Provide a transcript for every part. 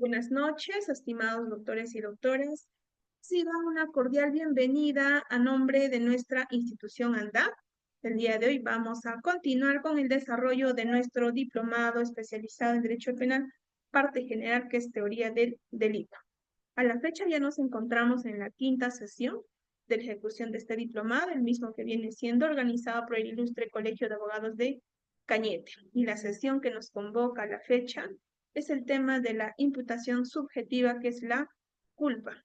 Buenas noches, estimados doctores y doctoras. Reciban una cordial bienvenida a nombre de nuestra institución ANDAP. El día de hoy vamos a continuar con el desarrollo de nuestro diplomado especializado en Derecho Penal, parte general, que es teoría del delito. A la fecha ya nos encontramos en la quinta sesión de ejecución de este diplomado, el mismo que viene siendo organizado por el Ilustre Colegio de Abogados de Cañete. Y la sesión que nos convoca a la fecha es el tema de la imputación subjetiva, que es la culpa.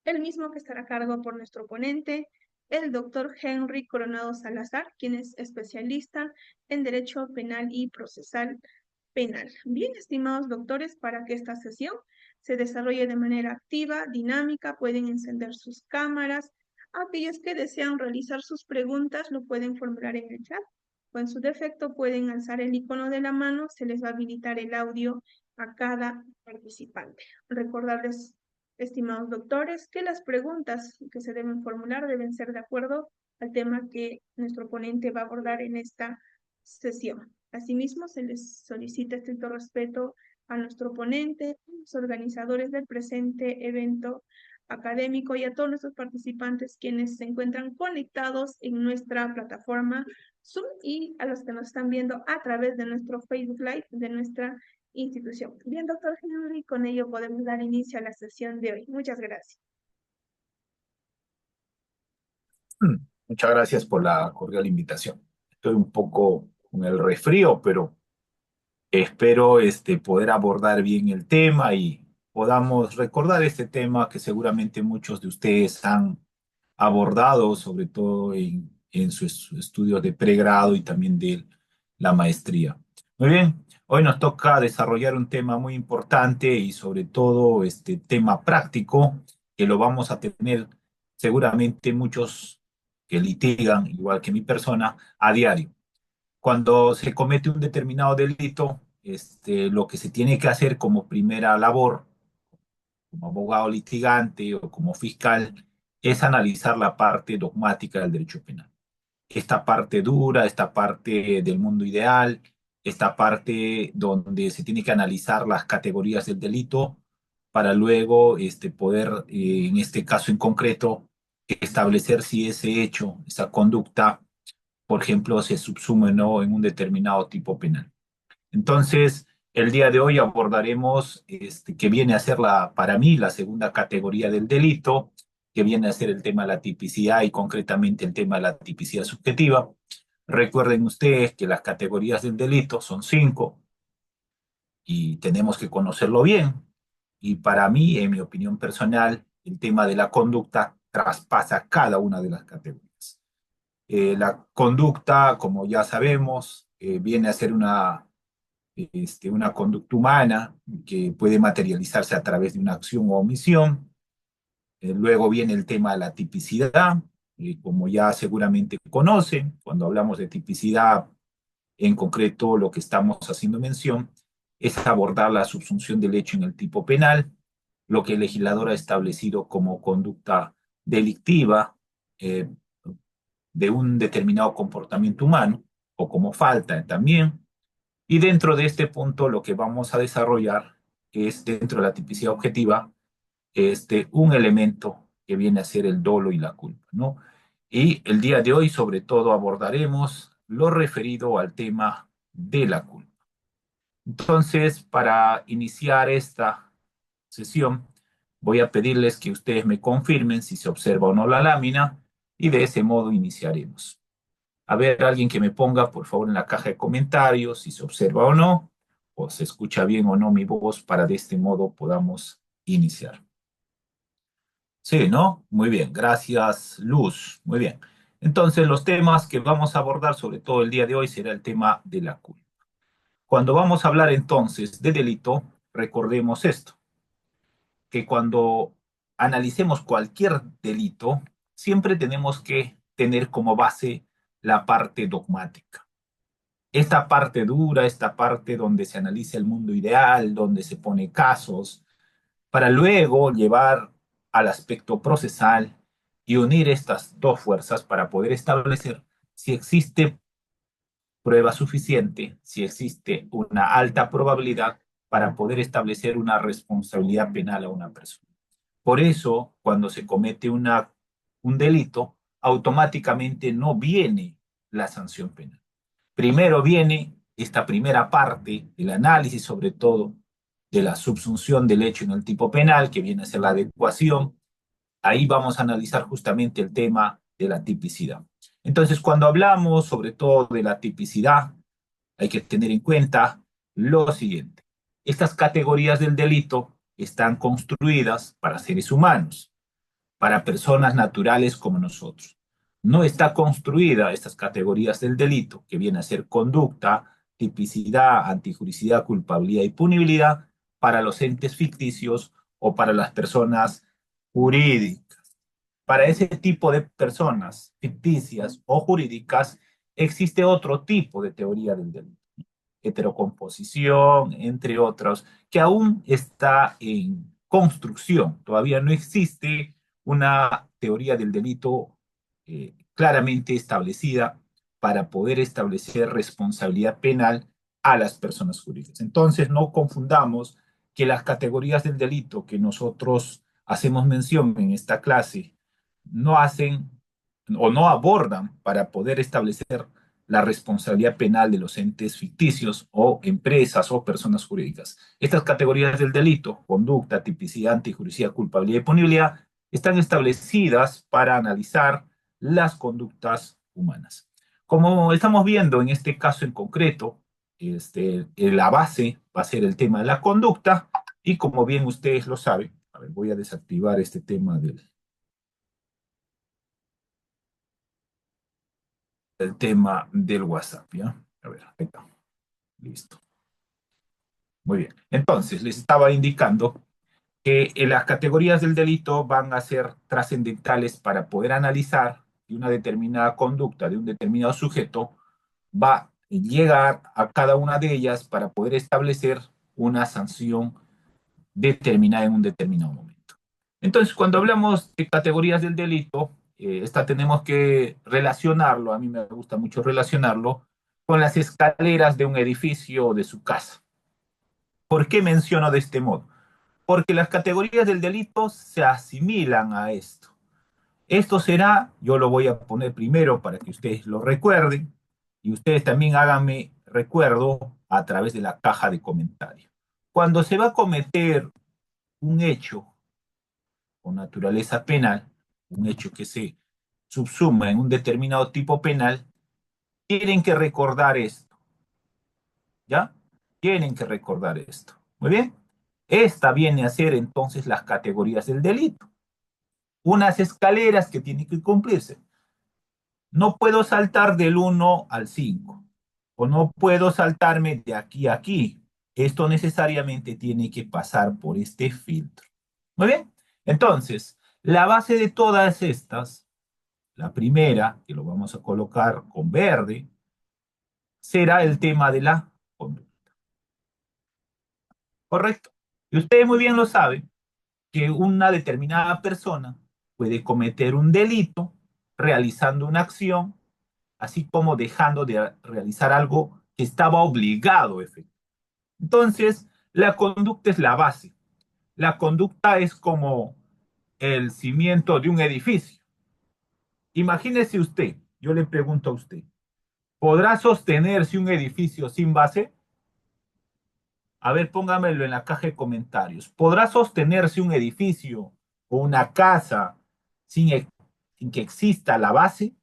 El mismo que estará a cargo por nuestro ponente, el doctor Henry Coronado Salazar, quien es especialista en Derecho Penal y Procesal Penal. Bien, estimados doctores, para que esta sesión se desarrolle de manera activa, dinámica, pueden encender sus cámaras. Aquellos que desean realizar sus preguntas lo pueden formular en el chat o en su defecto pueden alzar el icono de la mano, se les va a habilitar el audio a cada participante. Recordarles, estimados doctores, que las preguntas que se deben formular deben ser de acuerdo al tema que nuestro ponente va a abordar en esta sesión. Asimismo, se les solicita estricto respeto a nuestro ponente, a los organizadores del presente evento académico y a todos nuestros participantes quienes se encuentran conectados en nuestra plataforma Zoom y a los que nos están viendo a través de nuestro Facebook Live de nuestra institución. Bien, doctor Henry, con ello podemos dar inicio a la sesión de hoy. Muchas gracias. Muchas gracias por la cordial invitación. Estoy un poco con el resfrío, pero espero poder abordar bien el tema y podamos recordar este tema que seguramente muchos de ustedes han abordado, sobre todo en sus estudios de pregrado y también de la maestría. Muy bien, hoy nos toca desarrollar un tema muy importante y sobre todo este tema práctico que lo vamos a tener seguramente muchos que litigan, igual que mi persona, a diario. Cuando se comete un determinado delito, lo que se tiene que hacer como primera labor, como abogado litigante o como fiscal, es analizar la parte dogmática del derecho penal. Esta parte dura, esta parte del mundo ideal, esta parte donde se tiene que analizar las categorías del delito para luego poder, en este caso en concreto, establecer si ese hecho, esa conducta, por ejemplo, se subsume o no en un determinado tipo penal. Entonces, el día de hoy abordaremos que viene a ser para mí la segunda categoría del delito, que viene a ser el tema de la tipicidad y concretamente el tema de la tipicidad subjetiva. Recuerden ustedes que las categorías del delito son 5 y tenemos que conocerlo bien. Y para mí, en mi opinión personal, el tema de la conducta traspasa cada una de las categorías. La conducta, como ya sabemos, viene a ser una conducta humana que puede materializarse a través de una acción o omisión. Luego viene el tema de la tipicidad, como ya seguramente conocen, cuando hablamos de tipicidad, en concreto lo que estamos haciendo mención es abordar la subsunción del hecho en el tipo penal, lo que el legislador ha establecido como conducta delictiva eh, de un determinado comportamiento humano, o como falta también. Y dentro de este punto lo que vamos a desarrollar es, dentro de la tipicidad objetiva, un elemento que viene a ser el dolo y la culpa, ¿no? Y el día de hoy, sobre todo, abordaremos lo referido al tema de la culpa. Entonces, para iniciar esta sesión, voy a pedirles que ustedes me confirmen si se observa o no la lámina y de ese modo iniciaremos. A ver, alguien que me ponga, por favor, en la caja de comentarios si se observa o no, o se escucha bien o no mi voz, para de este modo podamos iniciar. Sí, ¿no? Muy bien, gracias, Luz. Muy bien. Entonces, los temas que vamos a abordar, sobre todo el día de hoy, será el tema de la culpa. Cuando vamos a hablar entonces de delito, recordemos esto, que cuando analicemos cualquier delito, siempre tenemos que tener como base la parte dogmática. Esta parte dura, esta parte donde se analiza el mundo ideal, donde se pone casos, para luego llevar al aspecto procesal y unir estas dos fuerzas para poder establecer si existe prueba suficiente, si existe una alta probabilidad para poder establecer una responsabilidad penal a una persona. Por eso, cuando se comete un delito, automáticamente no viene la sanción penal. Primero viene esta primera parte, el análisis sobre todo de la subsunción del hecho en el tipo penal, que viene a ser la adecuación. Ahí vamos a analizar justamente el tema de la tipicidad. Entonces, cuando hablamos sobre todo de la tipicidad, hay que tener en cuenta lo siguiente. Estas categorías del delito están construidas para seres humanos, para personas naturales como nosotros. No está construida estas categorías del delito, que viene a ser conducta, tipicidad, antijuricidad, culpabilidad y punibilidad, para los entes ficticios o para las personas jurídicas. Para ese tipo de personas ficticias o jurídicas existe otro tipo de teoría del delito, heterocomposición, entre otros, que aún está en construcción. Todavía no existe una teoría del delito claramente establecida para poder establecer responsabilidad penal a las personas jurídicas. Entonces, no confundamos que las categorías del delito que nosotros hacemos mención en esta clase no hacen o no abordan para poder establecer la responsabilidad penal de los entes ficticios o empresas o personas jurídicas. Estas categorías del delito, conducta, tipicidad, antijuricidad, culpabilidad y punibilidad, están establecidas para analizar las conductas humanas. Como estamos viendo en este caso en concreto, la base va a ser el tema de la conducta y como bien ustedes lo saben, a ver, voy a desactivar este tema del tema del WhatsApp, ¿ya? A ver, ahí está. Listo. Muy bien. Entonces, les estaba indicando que las categorías del delito van a ser trascendentales para poder analizar que una determinada conducta de un determinado sujeto va a llegar a cada una de ellas para poder establecer una sanción determinada en un determinado momento. Entonces, cuando hablamos de categorías del delito, esta tenemos que relacionarlo, a mí me gusta mucho relacionarlo, con las escaleras de un edificio o de su casa. ¿Por qué menciono de este modo? Porque las categorías del delito se asimilan a esto. Esto será, yo lo voy a poner primero para que ustedes lo recuerden, y ustedes también háganme recuerdo a través de la caja de comentarios. Cuando se va a cometer un hecho con naturaleza penal, un hecho que se subsuma en un determinado tipo penal, tienen que recordar esto, ¿ya? Tienen que recordar esto. Muy bien. Esta viene a ser entonces las categorías del delito. Unas escaleras que tienen que cumplirse. No puedo saltar del 1 al 5, o no puedo saltarme de aquí a aquí. Esto necesariamente tiene que pasar por este filtro. Muy bien. Entonces, la base de todas estas, la primera, que lo vamos a colocar con verde, será el tema de la conducta. ¿Correcto? Y ustedes muy bien lo saben, que una determinada persona puede cometer un delito realizando una acción, así como dejando de realizar algo que estaba obligado a efectuar. Entonces, la conducta es la base. La conducta es como el cimiento de un edificio. Imagínese usted, yo le pregunto a usted, ¿podrá sostenerse un edificio sin base? A ver, póngamelo en la caja de comentarios. ¿Podrá sostenerse un edificio o una casa sin, sin que exista la base?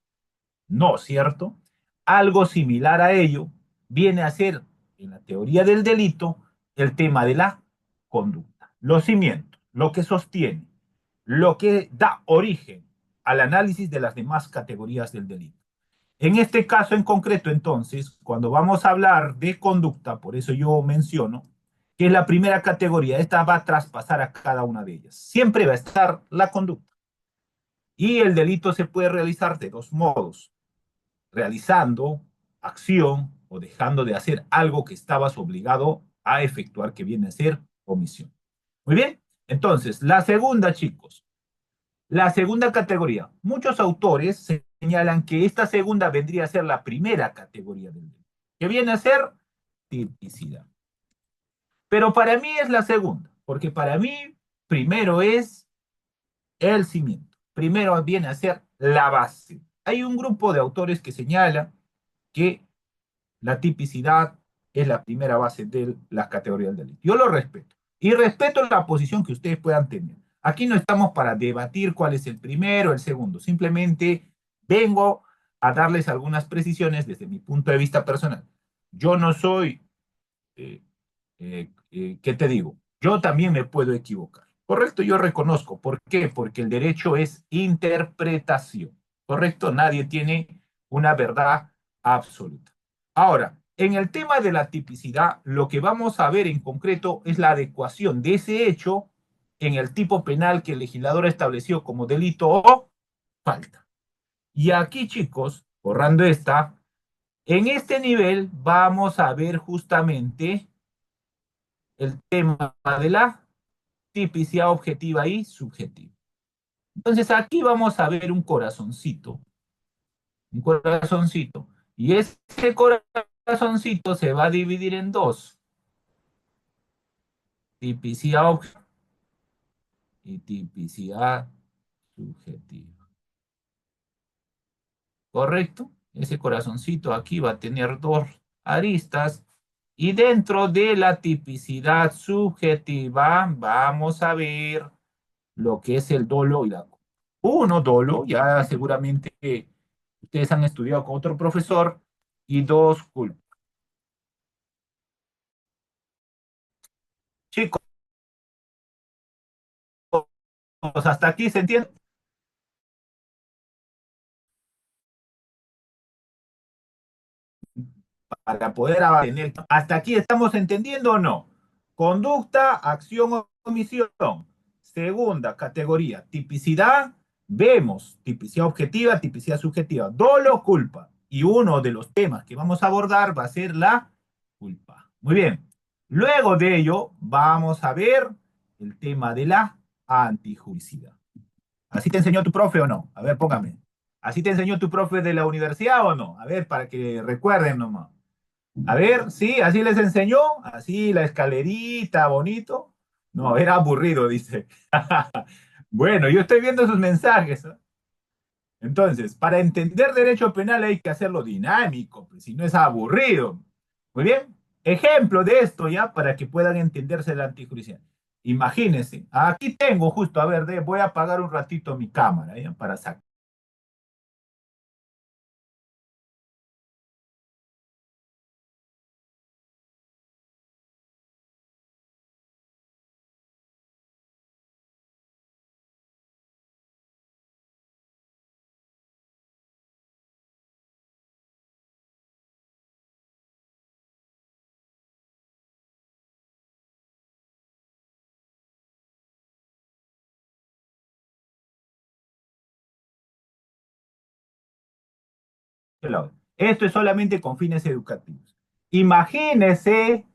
No, ¿cierto? Algo similar a ello viene a ser, en la teoría del delito, el tema de la conducta. Los cimientos, lo que sostiene, lo que da origen al análisis de las demás categorías del delito. En este caso en concreto, entonces, cuando vamos a hablar de conducta, por eso yo menciono que es la primera categoría, esta va a traspasar a cada una de ellas. Siempre va a estar la conducta. Y el delito se puede realizar de dos modos, realizando acción o dejando de hacer algo que estabas obligado a efectuar, que viene a ser omisión. Muy bien, entonces, la segunda, chicos, la segunda categoría. Muchos autores señalan que esta segunda vendría a ser la primera categoría del delito, que viene a ser tipicidad. Pero para mí es la segunda, porque para mí primero es el cimiento. Primero viene a ser la base. Hay un grupo de autores que señala que la tipicidad es la primera base de las categorías del delito. Yo lo respeto. Y respeto la posición que ustedes puedan tener. Aquí no estamos para debatir cuál es el primero o el segundo. Simplemente vengo a darles algunas precisiones desde mi punto de vista personal. Yo no soy eh, ¿qué te digo? Yo también me puedo equivocar. ¿Correcto? Yo reconozco. ¿Por qué? Porque el derecho es interpretación. ¿Correcto? Nadie tiene una verdad absoluta. Ahora, en el tema de la tipicidad, lo que vamos a ver en concreto es la adecuación de ese hecho en el tipo penal que el legislador estableció como delito o falta. Y aquí, chicos, borrando esta, en este nivel vamos a ver justamente el tema de la tipicidad objetiva y subjetiva. Entonces aquí vamos a ver un corazoncito, y ese corazoncito se va a dividir en dos, tipicidad objetiva y tipicidad subjetiva. ¿Correcto? Ese corazoncito aquí va a tener dos aristas y dentro de la tipicidad subjetiva vamos a ver lo que es el dolo y la culpa. Uno, dolo, ya seguramente ustedes han estudiado con otro profesor, y dos, culpa. Chicos, hasta aquí se entiende. Para poder tener, hasta aquí estamos entendiendo o no. Conducta, acción o omisión. Segunda categoría, tipicidad. Vemos tipicidad objetiva, tipicidad subjetiva, dolo, culpa. Y uno de los temas que vamos a abordar va a ser la culpa. Muy bien. Luego de ello, vamos a ver el tema de la antijuricidad. ¿Así te enseñó tu profe o no? A ver, póngame. ¿Así te enseñó tu profe de la universidad o no? A ver, para que recuerden nomás. A ver, sí, así les enseñó, así la escalerita, bonito. No, era aburrido, dice. Bueno, yo estoy viendo sus mensajes, ¿eh? Entonces, para entender derecho penal hay que hacerlo dinámico, pues, si no es aburrido. Muy bien, ejemplo de esto ya para que puedan entenderse la antijudicial. Imagínense, aquí tengo justo, a ver, voy a apagar un ratito mi cámara ya, para sacar. Esto es solamente con fines educativos. Imagínese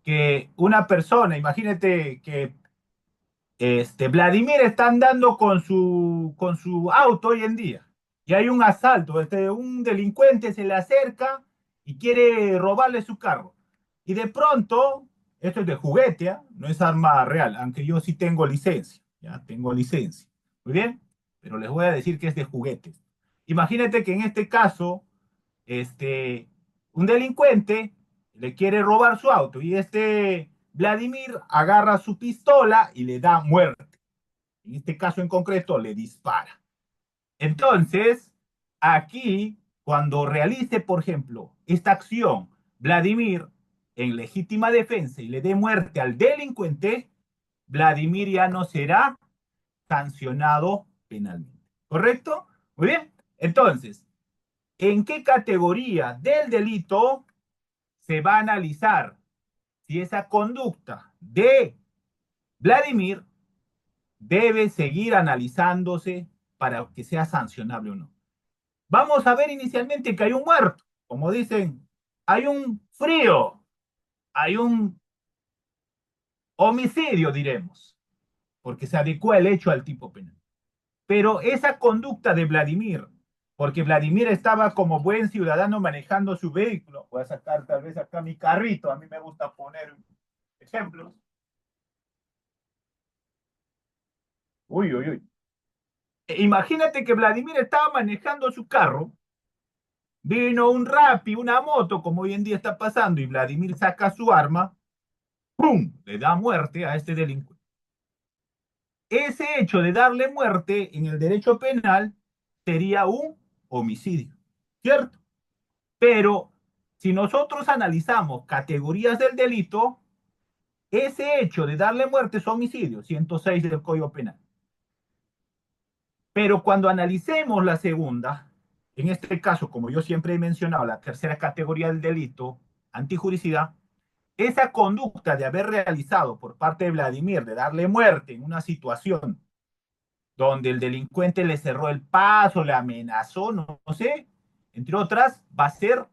que una persona, imagínate que Vladimir está andando con su auto hoy en día y hay un asalto, un delincuente se le acerca y quiere robarle su carro. Y de pronto, esto es de juguete, ¿eh? No es arma real, aunque yo sí tengo licencia, ya tengo licencia. Muy bien, pero les voy a decir que es de juguete. Imagínate que en este caso, un delincuente le quiere robar su auto y Vladimir agarra su pistola y le da muerte. En este caso en concreto, le dispara. Entonces, aquí, cuando realice, por ejemplo, esta acción, Vladimir, en legítima defensa y le dé muerte al delincuente, Vladimir ya no será sancionado penalmente. ¿Correcto? Muy bien. Entonces, ¿en qué categoría del delito se va a analizar si esa conducta de Vladimir debe seguir analizándose para que sea sancionable o no? Vamos a ver inicialmente que hay un muerto, como dicen, hay un frío, hay un homicidio, diremos, porque se adecua el hecho al tipo penal. Pero esa conducta de Vladimir, porque Vladimir estaba como buen ciudadano manejando su vehículo, voy a sacar tal vez acá mi carrito, a mí me gusta poner Ejemplos. Uy, uy, uy. Imagínate que Vladimir estaba manejando su carro, vino un Rappi, una moto, como hoy en día está pasando, y Vladimir saca su arma, ¡pum! Le da muerte a este delincuente. Ese hecho de darle muerte en el derecho penal sería un homicidio, ¿cierto? Pero si nosotros analizamos categorías del delito, ese hecho de darle muerte es homicidio, 106 del Código Penal. Pero cuando analicemos la segunda, en este caso, como yo siempre he mencionado, la tercera categoría del delito, antijuricidad, esa conducta de haber realizado por parte de Vladimir, de darle muerte en una situación donde el delincuente le cerró el paso, le amenazó, no sé, entre otras, va a ser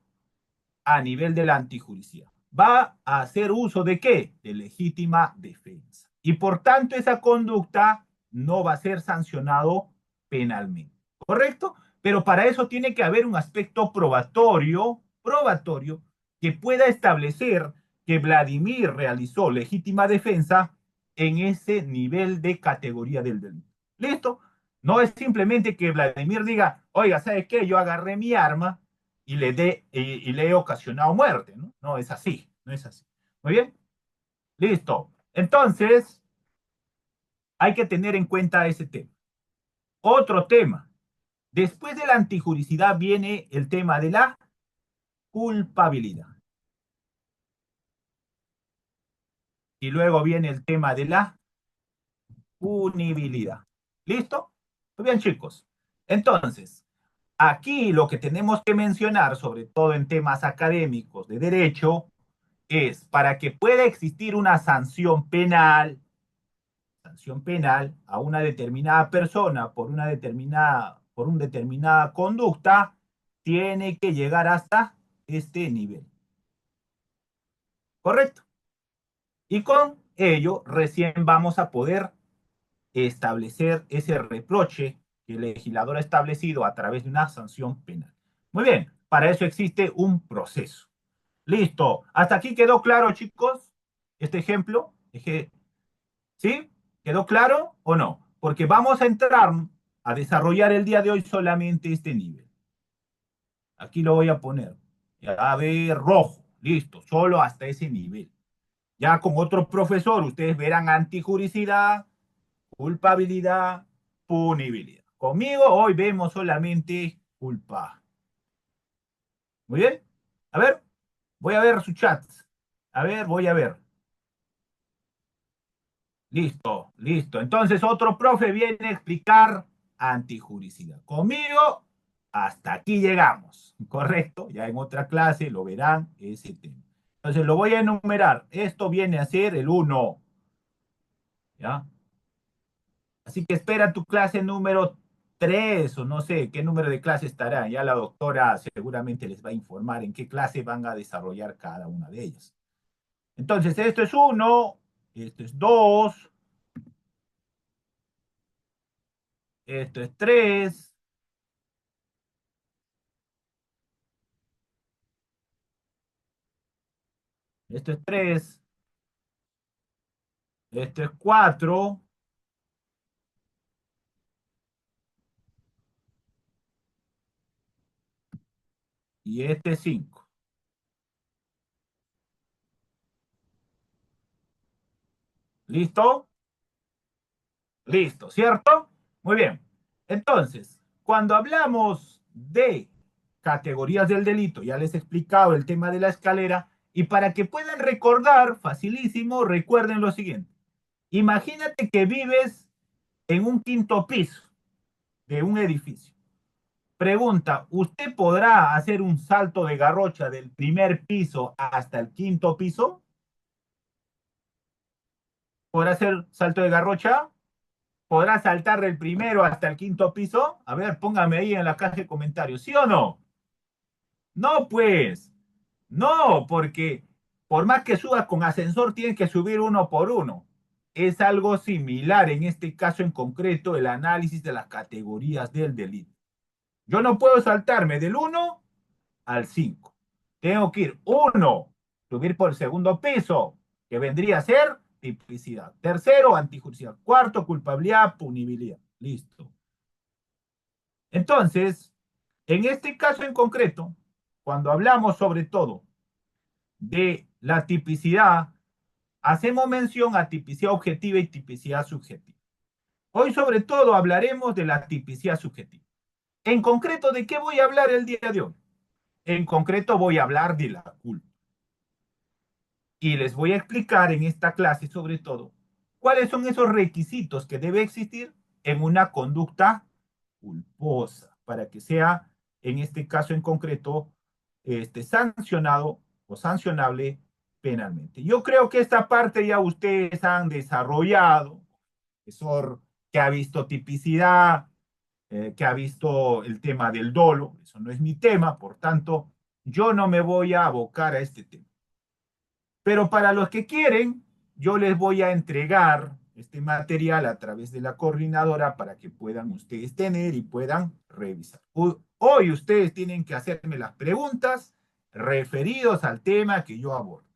a nivel de la antijuricidad. Va a hacer uso de qué? De legítima defensa. Y por tanto, esa conducta no va a ser sancionado penalmente. ¿Correcto? Pero para eso tiene que haber un aspecto probatorio, que pueda establecer que Vladimir realizó legítima defensa en ese nivel de categoría del delito. ¿Listo? No es simplemente que Vladimir diga, oiga, ¿sabes qué? Yo agarré mi arma y le he ocasionado muerte, ¿no? No es así, no es así. Muy bien, listo. Entonces, hay que tener en cuenta ese tema. Otro tema. Después de la antijuricidad viene el tema de la culpabilidad. Y luego viene el tema de la punibilidad. ¿Listo? Muy bien, chicos. Entonces, aquí lo que tenemos que mencionar, sobre todo en temas académicos de derecho, es para que pueda existir una sanción penal a una determinada persona por una determinada conducta, tiene que llegar hasta este nivel. ¿Correcto? Y con ello recién vamos a poder establecer ese reproche que el legislador ha establecido a través de una sanción penal. Muy bien, para eso existe un proceso. Listo. ¿Hasta aquí quedó claro, chicos? Este ejemplo. ¿Sí? ¿Quedó claro o no? Porque vamos a entrar a desarrollar el día de hoy solamente este nivel. Aquí lo voy a poner. A ver, rojo. Listo. Solo hasta ese nivel. Ya con otro profesor, ustedes verán antijuricidad, culpabilidad, punibilidad. Conmigo hoy vemos solamente culpa. Muy bien. A ver, voy a ver su chat. A ver, voy a ver. Listo, listo. Entonces otro profe viene a explicar antijuricidad. Conmigo, hasta aquí llegamos. ¿Correcto? Ya en otra clase lo verán ese tema. Entonces lo voy a enumerar. Esto viene a ser el uno. ¿Ya? Así que espera tu clase número 3 o no sé qué número de clase estará. Ya la doctora seguramente les va a informar en qué clase van a desarrollar cada una de ellas. Entonces, esto es uno, esto es 2, esto es 3, esto es 3, esto es 4 y este es 5. ¿Listo? Listo, ¿cierto? Muy bien. Entonces, cuando hablamos de categorías del delito, ya les he explicado el tema de la escalera, y para que puedan recordar, facilísimo, recuerden lo siguiente. Imagínate que vives en un quinto piso de un edificio. Pregunta, ¿usted podrá hacer un salto de garrocha del primer piso hasta el quinto piso? ¿Podrá hacer salto de garrocha? ¿Podrá saltar del primero hasta el quinto piso? A ver, póngame ahí en la caja de comentarios, ¿sí o no? No, pues, no, porque por más que subas con ascensor, tienes que subir uno por uno. Es algo similar en este caso en concreto, el análisis de las categorías del delito. Yo no puedo saltarme del uno al 5. Tengo que ir uno, subir por el segundo piso, que vendría a ser tipicidad. Tercero, antijuricidad. Cuarto, culpabilidad, punibilidad. Listo. Entonces, en este caso en concreto, cuando hablamos sobre todo de la tipicidad, hacemos mención a tipicidad objetiva y tipicidad subjetiva. Hoy sobre todo hablaremos de la tipicidad subjetiva. En concreto, ¿de qué voy a hablar el día de hoy? En concreto voy a hablar de la culpa. Y les voy a explicar en esta clase sobre todo cuáles son esos requisitos que debe existir en una conducta culposa para que sea, en este caso en concreto, sancionado o sancionable penalmente. Yo creo que esta parte ya ustedes han desarrollado, profesor que ha visto tipicidad, que ha visto el tema del dolo, eso no es mi tema, por tanto, yo no me voy a abocar a este tema. Pero para los que quieren, yo les voy a entregar este material a través de la coordinadora para que puedan ustedes tener y puedan revisar. Hoy ustedes tienen que hacerme las preguntas referidos al tema que yo abordo,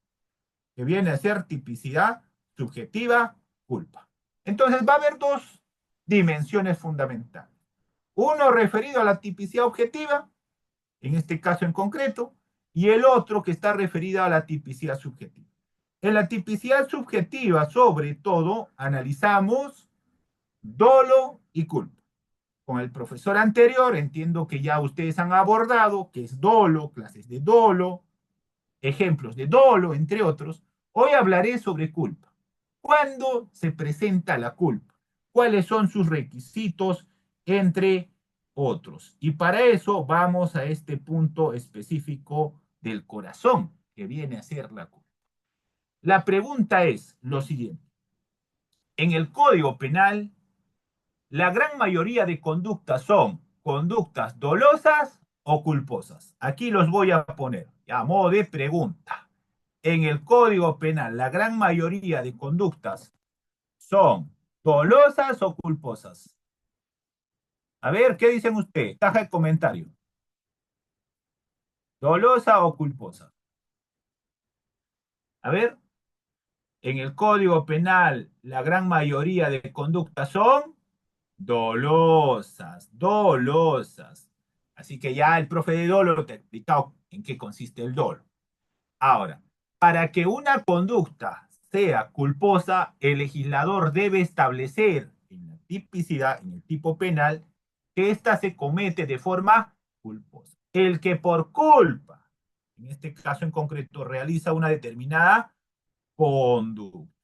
que viene a ser tipicidad, subjetiva, culpa. Entonces va a haber dos dimensiones fundamentales. Uno referido a la tipicidad objetiva, en este caso en concreto, y el otro que está referido a la tipicidad subjetiva. En la tipicidad subjetiva, sobre todo, analizamos dolo y culpa. Con el profesor anterior, entiendo que ya ustedes han abordado qué es dolo, clases de dolo, ejemplos de dolo, entre otros. Hoy hablaré sobre culpa. ¿Cuándo se presenta la culpa? ¿Cuáles son sus requisitos, entre otros? Y para eso vamos a este punto específico del corazón, que viene a ser la culpa. La pregunta es lo siguiente. En el Código Penal, la gran mayoría de conductas son conductas dolosas o culposas. Aquí los voy a poner a modo de pregunta. En el Código Penal, la gran mayoría de conductas son dolosas o culposas. A ver, ¿qué dicen ustedes? Caja de comentario. ¿Dolosa o culposa? A ver, en el Código Penal, la gran mayoría de conductas son dolosas, dolosas. Así que ya el profe de dolo te ha explicado en qué consiste el dolo. Ahora, para que una conducta sea culposa, el legislador debe establecer en la tipicidad, en el tipo penal, que ésta se comete de forma culposa. El que por culpa, en este caso en concreto, realiza una determinada conducta.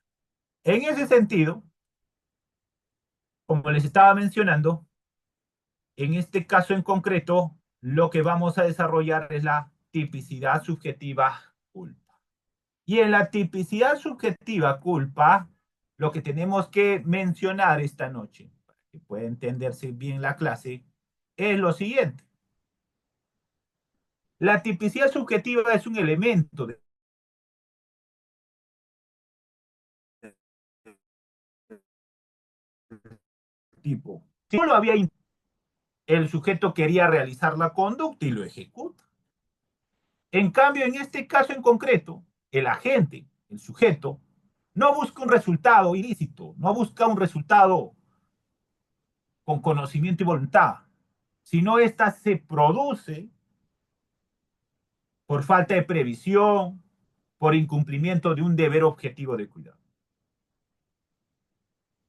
En ese sentido, como les estaba mencionando, en este caso en concreto, lo que vamos a desarrollar es la tipicidad subjetiva culpa. Y en la tipicidad subjetiva culpa, lo que tenemos que mencionar esta noche, para que pueda entenderse bien la clase, es lo siguiente. La tipicidad subjetiva es un elemento de tipo. Si no lo había, el sujeto quería realizar la conducta y lo ejecuta. En cambio, en este caso en concreto, el agente, el sujeto, no busca un resultado ilícito, no busca un resultado con conocimiento y voluntad, sino esta se produce por falta de previsión, por incumplimiento de un deber objetivo de cuidado,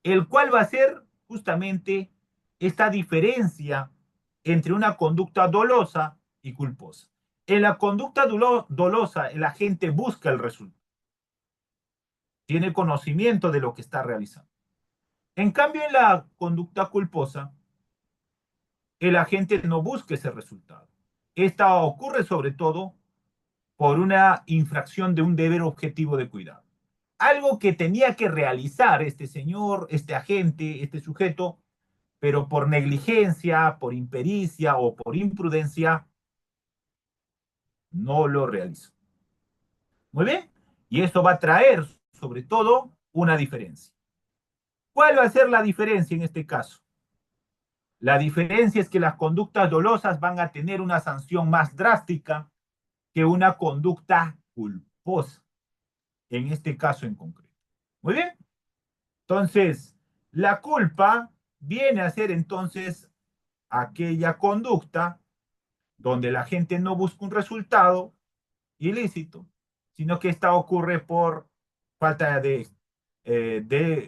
el cual va a ser justamente esta diferencia entre una conducta dolosa y culposa. En la conducta dolosa, el agente busca el resultado, tiene conocimiento de lo que está realizando. En cambio, en la conducta culposa, el agente no busca ese resultado. Esta ocurre sobre todo por una infracción de un deber objetivo de cuidado. Algo que tenía que realizar este señor, este agente, este sujeto, pero por negligencia, por impericia o por imprudencia, no lo realizó. Muy bien. Y esto va a traer, sobre todo, una diferencia. ¿Cuál va a ser la diferencia en este caso? La diferencia es que las conductas dolosas van a tener una sanción más drástica que una conducta culposa. en este caso en concreto. Muy bien. Entonces, la culpa viene a ser entonces aquella conducta donde la gente no busca un resultado ilícito, sino que esta ocurre por falta de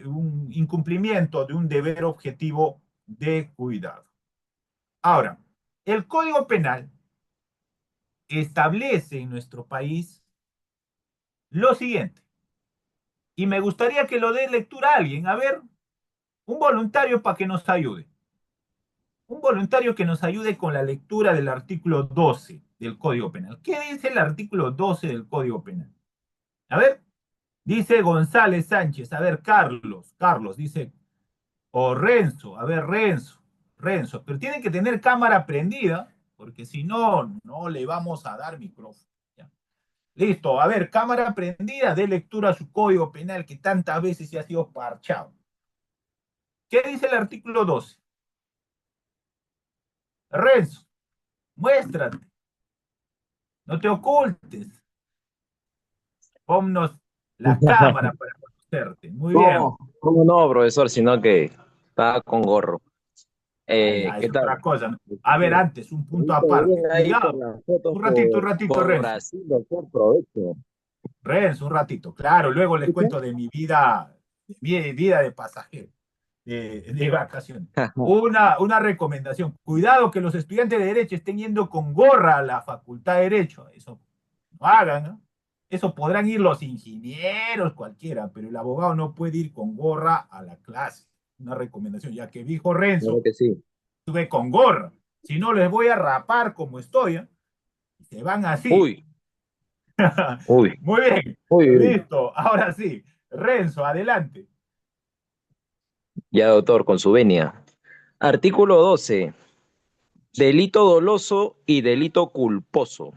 un incumplimiento de un deber objetivo de cuidado. Ahora, el Código Penal establece en nuestro país lo siguiente, y me gustaría que lo dé lectura a alguien, a ver, un voluntario para que nos ayude. Un voluntario que nos ayude con la lectura del artículo 12 del Código Penal. ¿Qué dice el artículo 12 del Código Penal? A ver, dice González Sánchez, a ver, Carlos, dice, o Renzo, a ver, Renzo, pero tienen que tener cámara prendida, porque si no, no le vamos a dar micrófono. ¿Ya? Listo, a ver, cámara prendida, dé lectura a su Código Penal que tantas veces se ha sido parchado. ¿Qué dice el artículo 12? Renzo, muéstrate, no te ocultes, ponnos la cámara para conocerte. Muy bien. ¿Cómo no, profesor? Sino que estaba con gorro. Ah, ya, ¿Qué es tal? otra cosa. A ver, antes, un punto Todo aparte. bien ahí por Cuidado. las fotos Un ratito, por Renzo. Brasil, doctor, provecho. Renzo, un ratito. Claro, luego les ¿Escucha? cuento de mi vida de pasajero, de vacaciones. Una recomendación. Cuidado que los estudiantes de Derecho estén yendo con gorra a la Facultad de Derecho. Eso no hagan, ¿no? Eso podrán ir los ingenieros, cualquiera, pero el abogado no puede ir con gorra a la clase. Una recomendación, ya que dijo Claro Renzo, que sí. estuve con gorra. Si no, les voy a rapar como estoy, ¿eh? Y se van así. Uy, uy, Muy bien, uy, uy. listo. Ahora sí, Renzo, adelante. Ya, doctor, con su venia. Artículo 12. Delito doloso y delito culposo.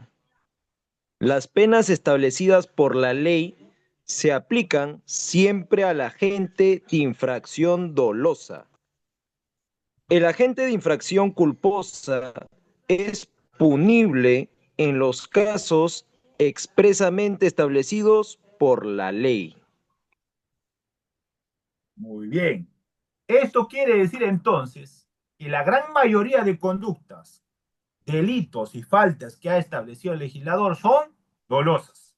Las penas establecidas por la ley se aplican siempre al agente de infracción dolosa. El agente de infracción culposa es punible en los casos expresamente establecidos por la ley. Muy bien. Esto quiere decir entonces que la gran mayoría de conductas, delitos y faltas que ha establecido el legislador son dolosas.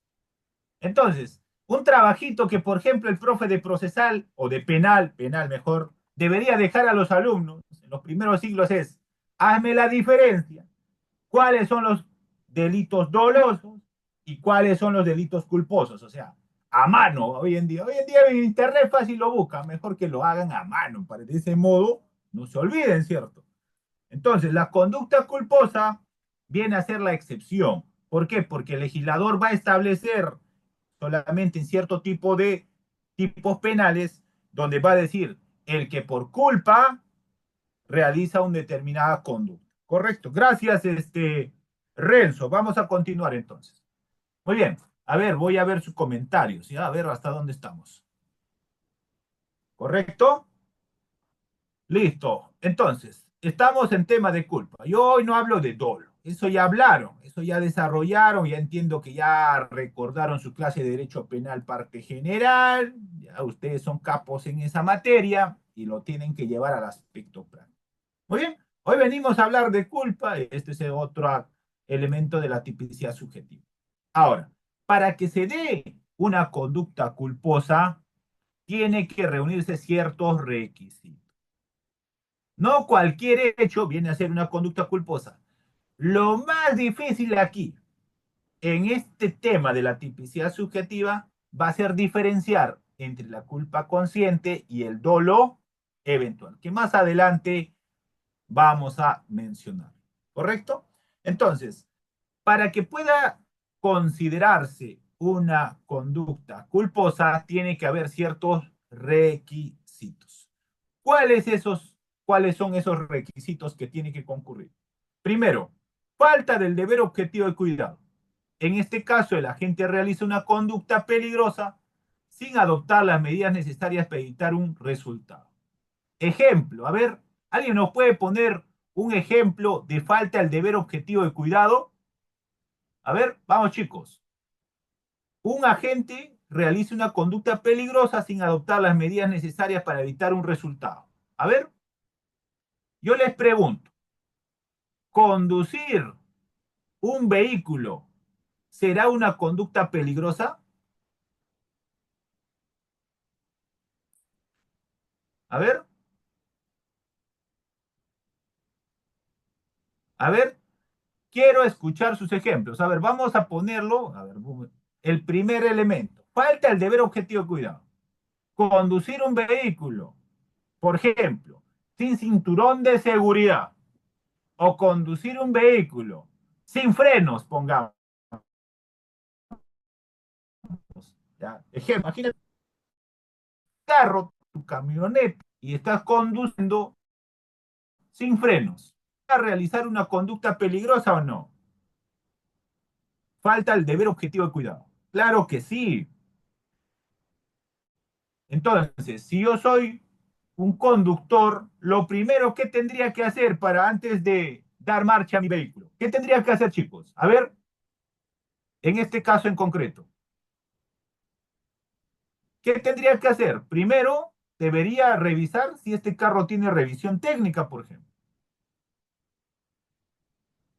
Entonces, un trabajito que, por ejemplo, el profe de procesal o de penal mejor, debería dejar a los alumnos en los primeros siglos es, hazme la diferencia cuáles son los delitos dolosos y cuáles son los delitos culposos. O sea, a mano hoy en día. Hoy en día en internet fácil lo buscan, mejor que lo hagan a mano, para de ese modo no se olviden, ¿cierto? Entonces, la conducta culposa viene a ser la excepción. ¿Por qué? Porque el legislador va a establecer solamente en cierto tipo de tipos penales donde va a decir el que por culpa realiza una determinada conducta. Correcto. Gracias, Renzo. Vamos a continuar entonces. Muy bien. A ver, voy a ver sus comentarios, ¿ya? A ver hasta dónde estamos. ¿Correcto? Listo. Entonces, estamos en tema de culpa. Yo hoy no hablo de dolo. Eso ya hablaron, eso ya desarrollaron, ya entiendo que ya recordaron su clase de Derecho Penal parte general, ya ustedes son capos en esa materia y lo tienen que llevar al aspecto práctico. Muy bien, hoy venimos a hablar de culpa, este es otro elemento de la tipicidad subjetiva. Ahora, para que se dé una conducta culposa, tiene que reunirse ciertos requisitos. No cualquier hecho viene a ser una conducta culposa. Lo más difícil aquí, en este tema de la tipicidad subjetiva, va a ser diferenciar entre la culpa consciente y el dolo eventual, que más adelante vamos a mencionar. ¿Correcto? Entonces, para que pueda considerarse una conducta culposa, tiene que haber ciertos requisitos. ¿Cuáles son esos requisitos que tiene que concurrir? Primero, falta del deber objetivo de cuidado. En este caso, el agente realiza una conducta peligrosa sin adoptar las medidas necesarias para evitar un resultado. Ejemplo, a ver, ¿alguien nos puede poner un ejemplo de falta del deber objetivo de cuidado? A ver, vamos chicos. Un agente realice una conducta peligrosa sin adoptar las medidas necesarias para evitar un resultado. A ver, yo les pregunto, ¿conducir un vehículo será una conducta peligrosa? A ver, quiero escuchar sus ejemplos. A ver, vamos a ponerlo. A ver, el primer elemento. Falta el deber objetivo de cuidado. Conducir un vehículo, por ejemplo, sin cinturón de seguridad, o conducir un vehículo sin frenos, pongamos. ¿Ya? Ejemplo, imagínate tu carro, tu camioneta, y estás conduciendo sin frenos. ¿Va a realizar una conducta peligrosa o no? Falta el deber objetivo de cuidado. Claro que sí. Entonces, si yo soy un conductor, lo primero que tendría que hacer para antes de dar marcha a mi vehículo, ¿qué tendría que hacer, chicos? A ver, en este caso en concreto, ¿qué tendría que hacer? Primero, debería revisar si este carro tiene revisión técnica, por ejemplo.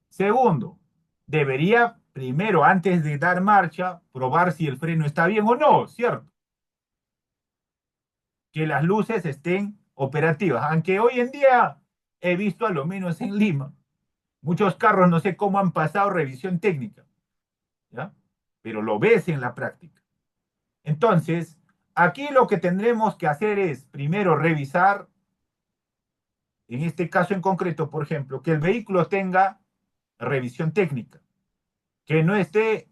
Segundo, debería primero, antes de dar marcha, probar si el freno está bien o no, ¿cierto? Que las luces estén operativas. Aunque hoy en día he visto, a lo menos en Lima, muchos carros no sé cómo han pasado revisión técnica, ¿ya? Pero lo ves en la práctica. Entonces, aquí lo que tendremos que hacer es primero revisar, en este caso en concreto, por ejemplo, que el vehículo tenga revisión técnica, que no esté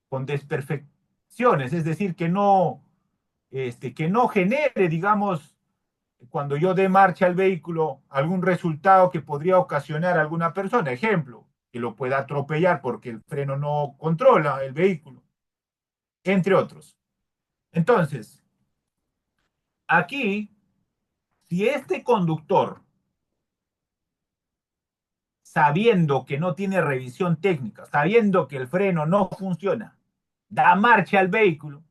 con desperfecciones, es decir, que no genere, digamos, cuando yo dé marcha al vehículo, algún resultado que podría ocasionar a alguna persona. Ejemplo, que lo pueda atropellar porque el freno no controla el vehículo, entre otros. Entonces, aquí, si este conductor, sabiendo que no tiene revisión técnica, sabiendo que el freno no funciona, da marcha al vehículo,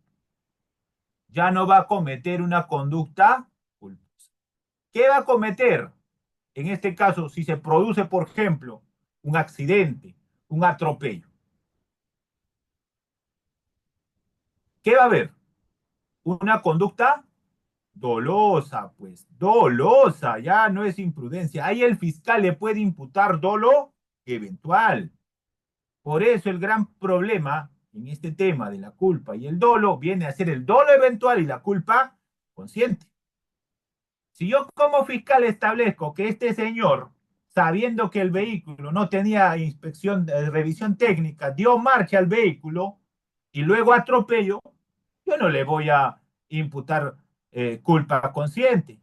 ya no va a cometer una conducta culposa. ¿Qué va a cometer? En este caso, si se produce, por ejemplo, un accidente, un atropello. ¿Qué va a haber? Una conducta dolosa, pues, dolosa, ya no es imprudencia. Ahí el fiscal le puede imputar dolo eventual. Por eso el gran problema en este tema de la culpa y el dolo viene a ser el dolo eventual y la culpa consciente. Si yo como fiscal establezco que este señor, sabiendo que el vehículo no tenía inspección, revisión técnica, dio marcha al vehículo y luego atropello, yo no le voy a imputar culpa consciente.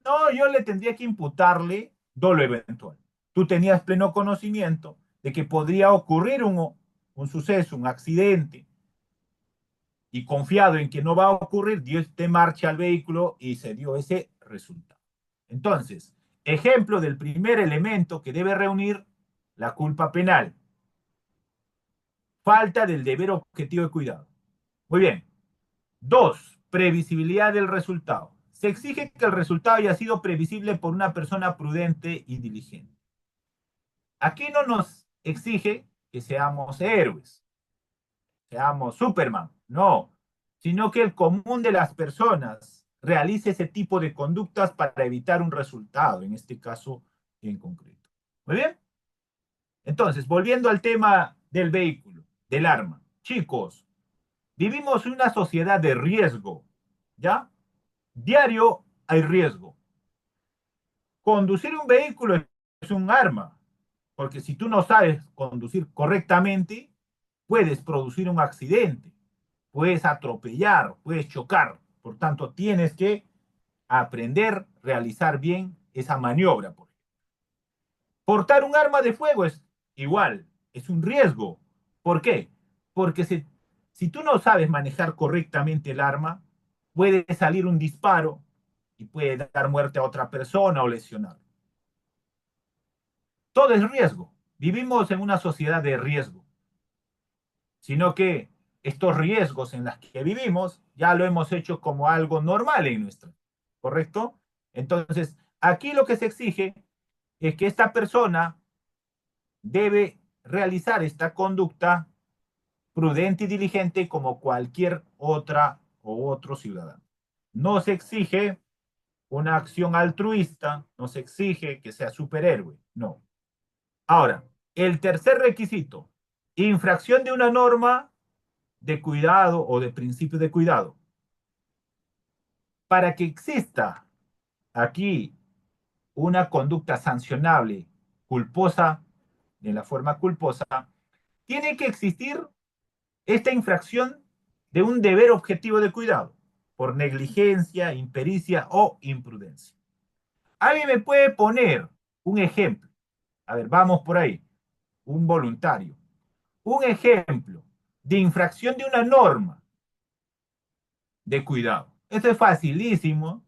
No, yo le tendría que imputarle dolo eventual. Tú tenías pleno conocimiento de que podría ocurrir un suceso, un accidente, y confiado en que no va a ocurrir, dio este marcha al vehículo y se dio ese resultado. Entonces, ejemplo del primer elemento que debe reunir la culpa penal. Falta del deber objetivo de cuidado. Muy bien. Dos, previsibilidad del resultado. Se exige que el resultado haya sido previsible por una persona prudente y diligente. Aquí no nos exige que seamos héroes, seamos Superman, no, sino que el común de las personas realice ese tipo de conductas para evitar un resultado, en este caso en concreto. Muy bien. Entonces, volviendo al tema del vehículo, del arma. Chicos, vivimos en una sociedad de riesgo, ¿ya? Diario hay riesgo. Conducir un vehículo es un arma, porque si tú no sabes conducir correctamente, puedes producir un accidente, puedes atropellar, puedes chocar. Por tanto, tienes que aprender a realizar bien esa maniobra. Portar un arma de fuego es igual, es un riesgo. ¿Por qué? Porque si tú no sabes manejar correctamente el arma, puede salir un disparo y puede dar muerte a otra persona o lesionar. Todo es riesgo. Vivimos en una sociedad de riesgo. Sino que estos riesgos en los que vivimos, ya lo hemos hecho como algo normal en nuestra, ¿correcto? Entonces, aquí lo que se exige es que esta persona debe realizar esta conducta prudente y diligente como cualquier otra o otro ciudadano. No se exige una acción altruista, no se exige que sea superhéroe, no. Ahora, el tercer requisito, infracción de una norma de cuidado o de principio de cuidado. Para que exista aquí una conducta sancionable, culposa, de la forma culposa, tiene que existir esta infracción de un deber objetivo de cuidado por negligencia, impericia o imprudencia. ¿Alguien me puede poner un ejemplo? A ver, vamos por ahí. Un voluntario. Un ejemplo de infracción de una norma de cuidado. Esto es facilísimo,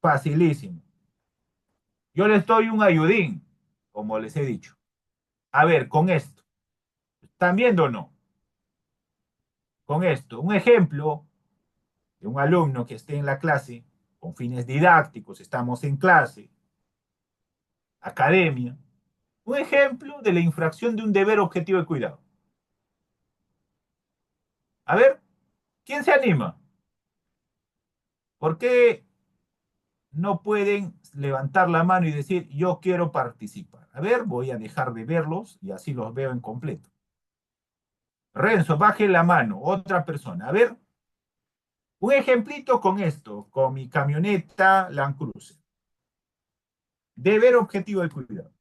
facilísimo. Yo les doy un ayudín, como les he dicho. A ver, con esto. ¿Están viendo o no? Con esto, un ejemplo de un alumno que esté en la clase con fines didácticos, estamos en clase, academia. Un ejemplo de la infracción de un deber objetivo de cuidado. A ver, ¿quién se anima? ¿Por qué no pueden levantar la mano y decir, yo quiero participar? A ver, voy a dejar de verlos y así los veo en completo. Renzo, baje la mano, otra persona. A ver, un ejemplito con esto, con mi camioneta Land Cruiser. Deber objetivo de cuidado.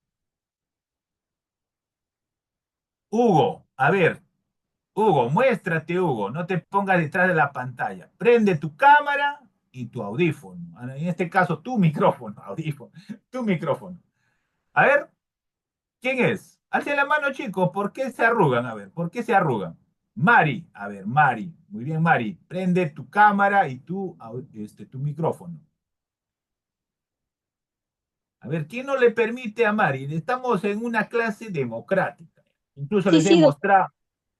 Hugo, a ver, Hugo, muéstrate, Hugo, no te pongas detrás de la pantalla. Prende tu cámara y tu audífono. En este caso, tu micrófono, audífono, tu micrófono. A ver, ¿quién es? Alce la mano, chicos. ¿Por qué se arrugan? A ver, ¿por qué se arrugan? Mari, a ver, Mari. Muy bien, Mari. Prende tu cámara y tu micrófono. A ver, ¿quién no le permite a Mari? Estamos en una clase democrática. Incluso Sí, les he sí, mostrado.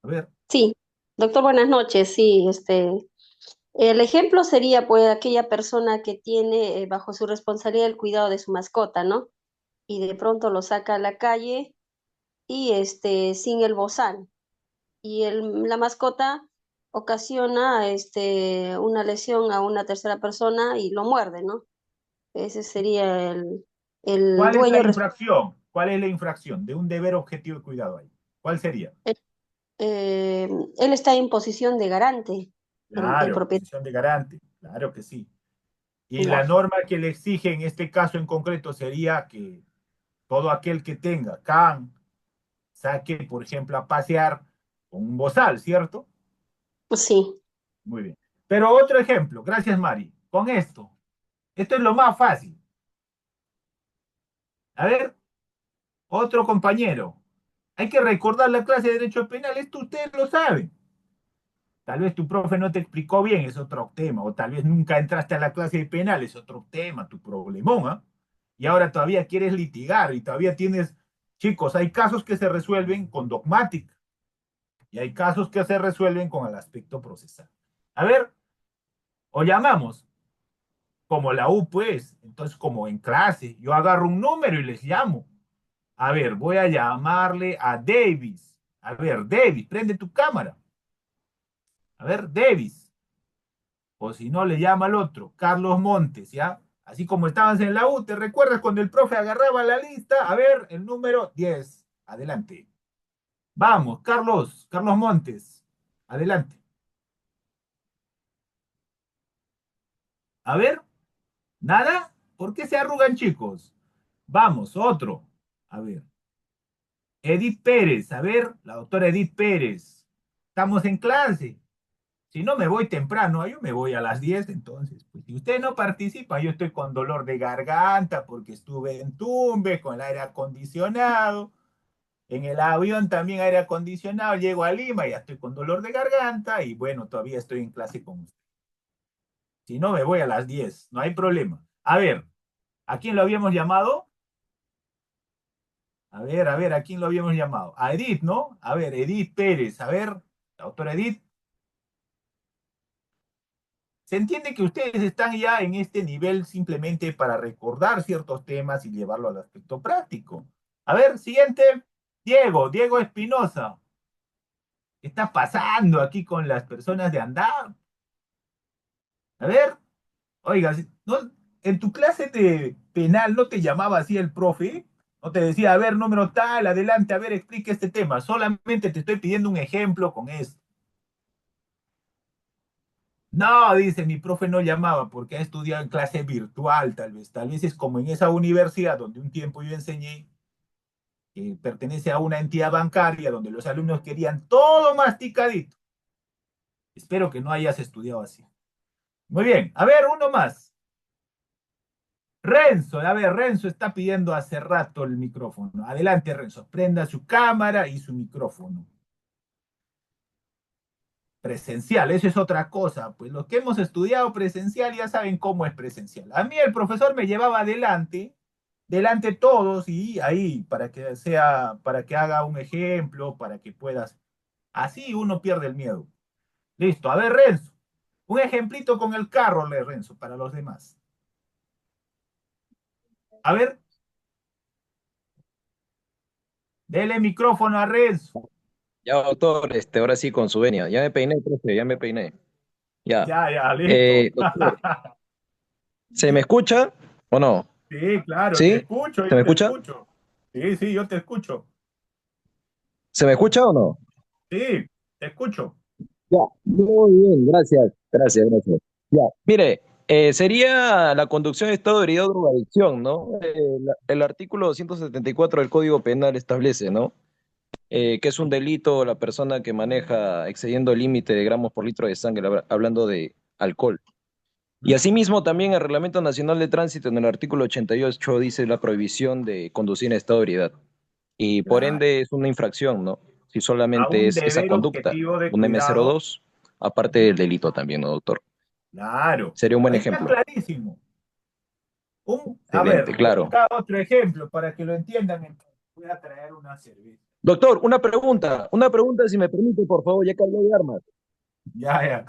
A ver, sí. Doctor, buenas noches. Sí, el ejemplo sería pues aquella persona que tiene bajo su responsabilidad el cuidado de su mascota, ¿no? Y de pronto lo saca a la calle y sin el bozal. Y la mascota ocasiona una lesión a una tercera persona y lo muerde, ¿no? Ese sería el ¿cuál es la dueño infracción? ¿Cuál es la infracción de un deber objetivo de cuidado ahí? ¿Cuál sería? eh, él está en posición de garante, el Claro, propietario. posición de garante. Claro que sí. Y la Ya. norma que le exige en este caso en concreto sería que todo aquel que tenga can saque, por ejemplo, a pasear con un bozal, ¿cierto? Sí. Muy bien. Pero otro ejemplo, gracias Mari, con esto. Esto es lo más fácil. A ver, otro compañero. Hay que recordar la clase de Derecho Penal, esto ustedes lo saben. Tal vez tu profe no te explicó bien, es otro tema, o tal vez nunca entraste a la clase de penal, es otro tema, tu problemón, ¿ah? Y ahora todavía quieres litigar y todavía tienes, chicos, hay casos que se resuelven con dogmática y hay casos que se resuelven con el aspecto procesal. A ver, o llamamos, como la U, pues, entonces como en clase, yo agarro un número y les llamo. A ver, voy a llamarle a Davis. A ver, Davis, prende tu cámara. A ver, Davis. O si no, le llama al otro, Carlos Montes, ¿ya? Así como estabas en la U, ¿te recuerdas cuando el profe agarraba la lista? A ver, el número 10. Adelante. Vamos, Carlos Montes. Adelante. A ver, ¿nada? ¿Por qué se arrugan, chicos? Vamos, otro. A ver. Edith Pérez, a ver, la doctora Edith Pérez. Estamos en clase. Si no me voy temprano, yo me voy a las 10, entonces, pues si usted no participa, yo estoy con dolor de garganta porque estuve en Tumbe con el aire acondicionado, en el avión también aire acondicionado, llego a Lima, ya estoy con dolor de garganta y bueno, todavía estoy en clase con usted. Si no, me voy a las 10, no hay problema. A ver, ¿a quién lo habíamos llamado? A ver, ¿a quién lo habíamos llamado? A Edith, ¿no? A ver, Edith Pérez, a ver, la doctora Edith. Se entiende que ustedes están ya en este nivel simplemente para recordar ciertos temas y llevarlo al aspecto práctico. A ver, siguiente, Diego Espinosa. ¿Qué está pasando aquí con las personas de andar? A ver, oiga, ¿no? En tu clase de penal no te llamaba así el profe, no te decía, a ver, número tal, adelante, a ver, explique este tema. Solamente te estoy pidiendo un ejemplo con esto. No, dice, mi profe no llamaba porque ha estudiado en clase virtual, tal vez. Tal vez es como en esa universidad donde un tiempo yo enseñé, que pertenece a una entidad bancaria donde los alumnos querían todo masticadito. Espero que no hayas estudiado así. Muy bien, a ver, uno más. Renzo, a ver, Renzo está pidiendo hace rato el micrófono. Adelante, Renzo, prenda su cámara y su micrófono. Presencial, eso es otra cosa. Pues los que hemos estudiado presencial ya saben cómo es presencial. A mí el profesor me llevaba delante todos y ahí para que haga un ejemplo, para que puedas. Así uno pierde el miedo. Listo, a ver, Renzo, un ejemplito con el carro, Renzo, para los demás. A ver, dele micrófono a Renzo. Ya, doctor, ahora sí con su venia. Ya me peiné, profe, ya me peiné. Ya. Ya, listo. Doctor, ¿se me escucha o no? Sí, claro, te ¿Sí? escucho, ¿Se yo me te escucha? escucho. Sí, yo te escucho. ¿Se me escucha o no? Sí, te escucho. Ya, muy bien, gracias, gracias, gracias. Ya, mire, sería la conducción de estado de ebriedad o drogadicción, ¿no? El artículo 274 del Código Penal establece, ¿no? Que es un delito la persona que maneja excediendo el límite de gramos por litro de sangre, hablando de alcohol. Y asimismo también el Reglamento Nacional de Tránsito en el artículo 88 dice la prohibición de conducir en estado de ebriedad. Y por Claro. ende es una infracción, ¿no? Si A solamente un es esa deber conducta, objetivo de un cuidado. M02, aparte del delito también, ¿no, doctor? Claro, Sería un buen ahí está ejemplo. clarísimo. A ver, Excelente, claro. acá otro ejemplo para que lo entiendan. Voy a traer una cerveza. Doctor, una pregunta si me permite, por favor, ya que habló de armas. Ya.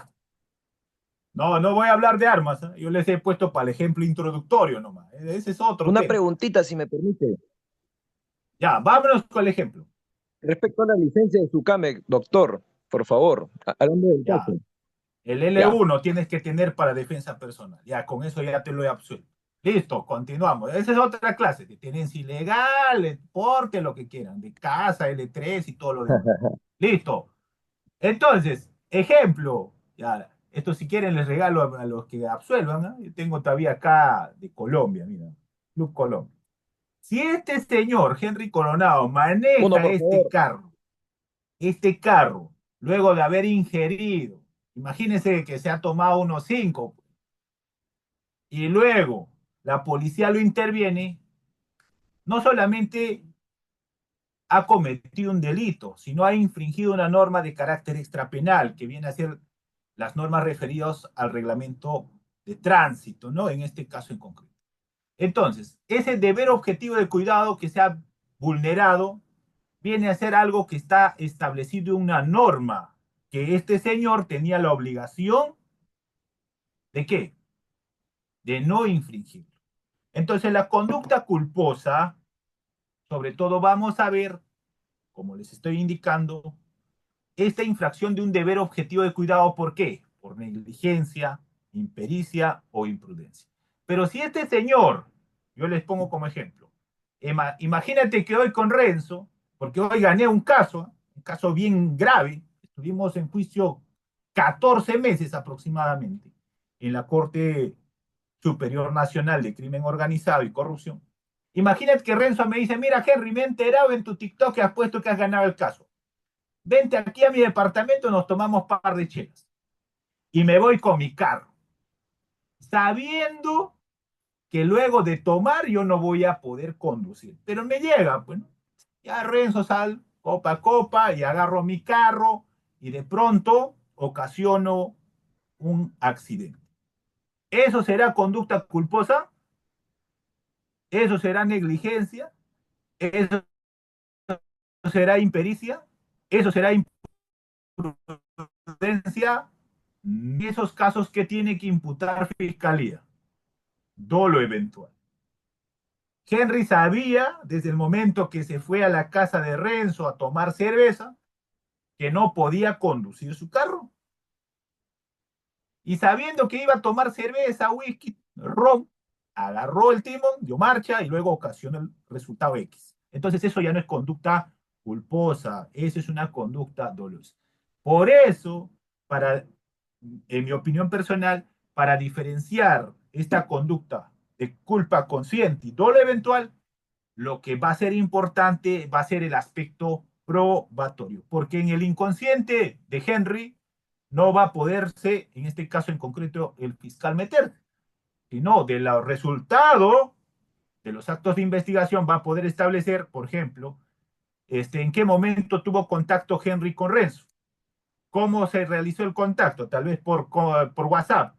No, no voy a hablar de armas, ¿eh? Yo les he puesto para el ejemplo introductorio nomás. Ese es otro Una tema. preguntita si me permite. Ya, vámonos con el ejemplo. Respecto a la licencia de su CAME, doctor, por favor, hablando del Ya, caso. el Ya. L1 tienes que tener para defensa personal. Ya, con eso ya te lo he absuelto. Listo, continuamos. Esa es otra clase de tenencia ilegal, porte, lo que quieran, de casa, L3 y todo lo demás. Listo. Entonces, ejemplo, ya, esto si quieren les regalo a los que absuelvan, ¿no? Yo tengo todavía acá de Colombia, mira, Club Colombia. Si este señor, Henry Coronado, Uno, maneja por favor. este carro, luego de haber ingerido, imagínense que se ha tomado unos 5, y luego la policía lo interviene, no solamente ha cometido un delito, sino ha infringido una norma de carácter extrapenal, que viene a ser las normas referidas al reglamento de tránsito, ¿no? En este caso en concreto. Entonces, ese deber objetivo de cuidado que se ha vulnerado viene a ser algo que está establecido en una norma, que este señor tenía la obligación de ¿qué? De no infringir. Entonces, la conducta culposa, sobre todo vamos a ver, como les estoy indicando, esta infracción de un deber objetivo de cuidado, ¿por qué? Por negligencia, impericia o imprudencia. Pero si este señor, yo les pongo como ejemplo, imagínate que hoy con Renzo, porque hoy gané un caso bien grave, estuvimos en juicio 14 meses aproximadamente en la Corte Superior Nacional de Crimen Organizado y Corrupción. Imagínate que Renzo me dice, mira Henry, me he enterado en tu TikTok que has puesto que has ganado el caso. Vente aquí a mi departamento, nos tomamos par de chelas. Y me voy con mi carro, sabiendo que luego de tomar yo no voy a poder conducir. Pero me llega, pues, ¿no? Ya Renzo sal, copa a copa, y agarro mi carro, y de pronto ocasiono un accidente. ¿Eso será conducta culposa? ¿Eso será negligencia? ¿Eso será impericia? ¿Eso será imprudencia? En esos casos, ¿qué tiene que imputar Fiscalía? Dolo eventual. Henry sabía, desde el momento que se fue a la casa de Renzo a tomar cerveza, que no podía conducir su carro. Y sabiendo que iba a tomar cerveza, whisky, ron, agarró el timón, dio marcha y luego ocasionó el resultado X. Entonces eso ya no es conducta culposa, eso es una conducta dolosa. Por eso, en mi opinión personal, para diferenciar esta conducta de culpa consciente y dolo eventual, lo que va a ser importante va a ser el aspecto probatorio, porque en el inconsciente de Henry no va a poderse, en este caso en concreto, el fiscal meter, sino del resultado de los actos de investigación va a poder establecer, por ejemplo, en qué momento tuvo contacto Henry con Renzo, cómo se realizó el contacto, tal vez por WhatsApp.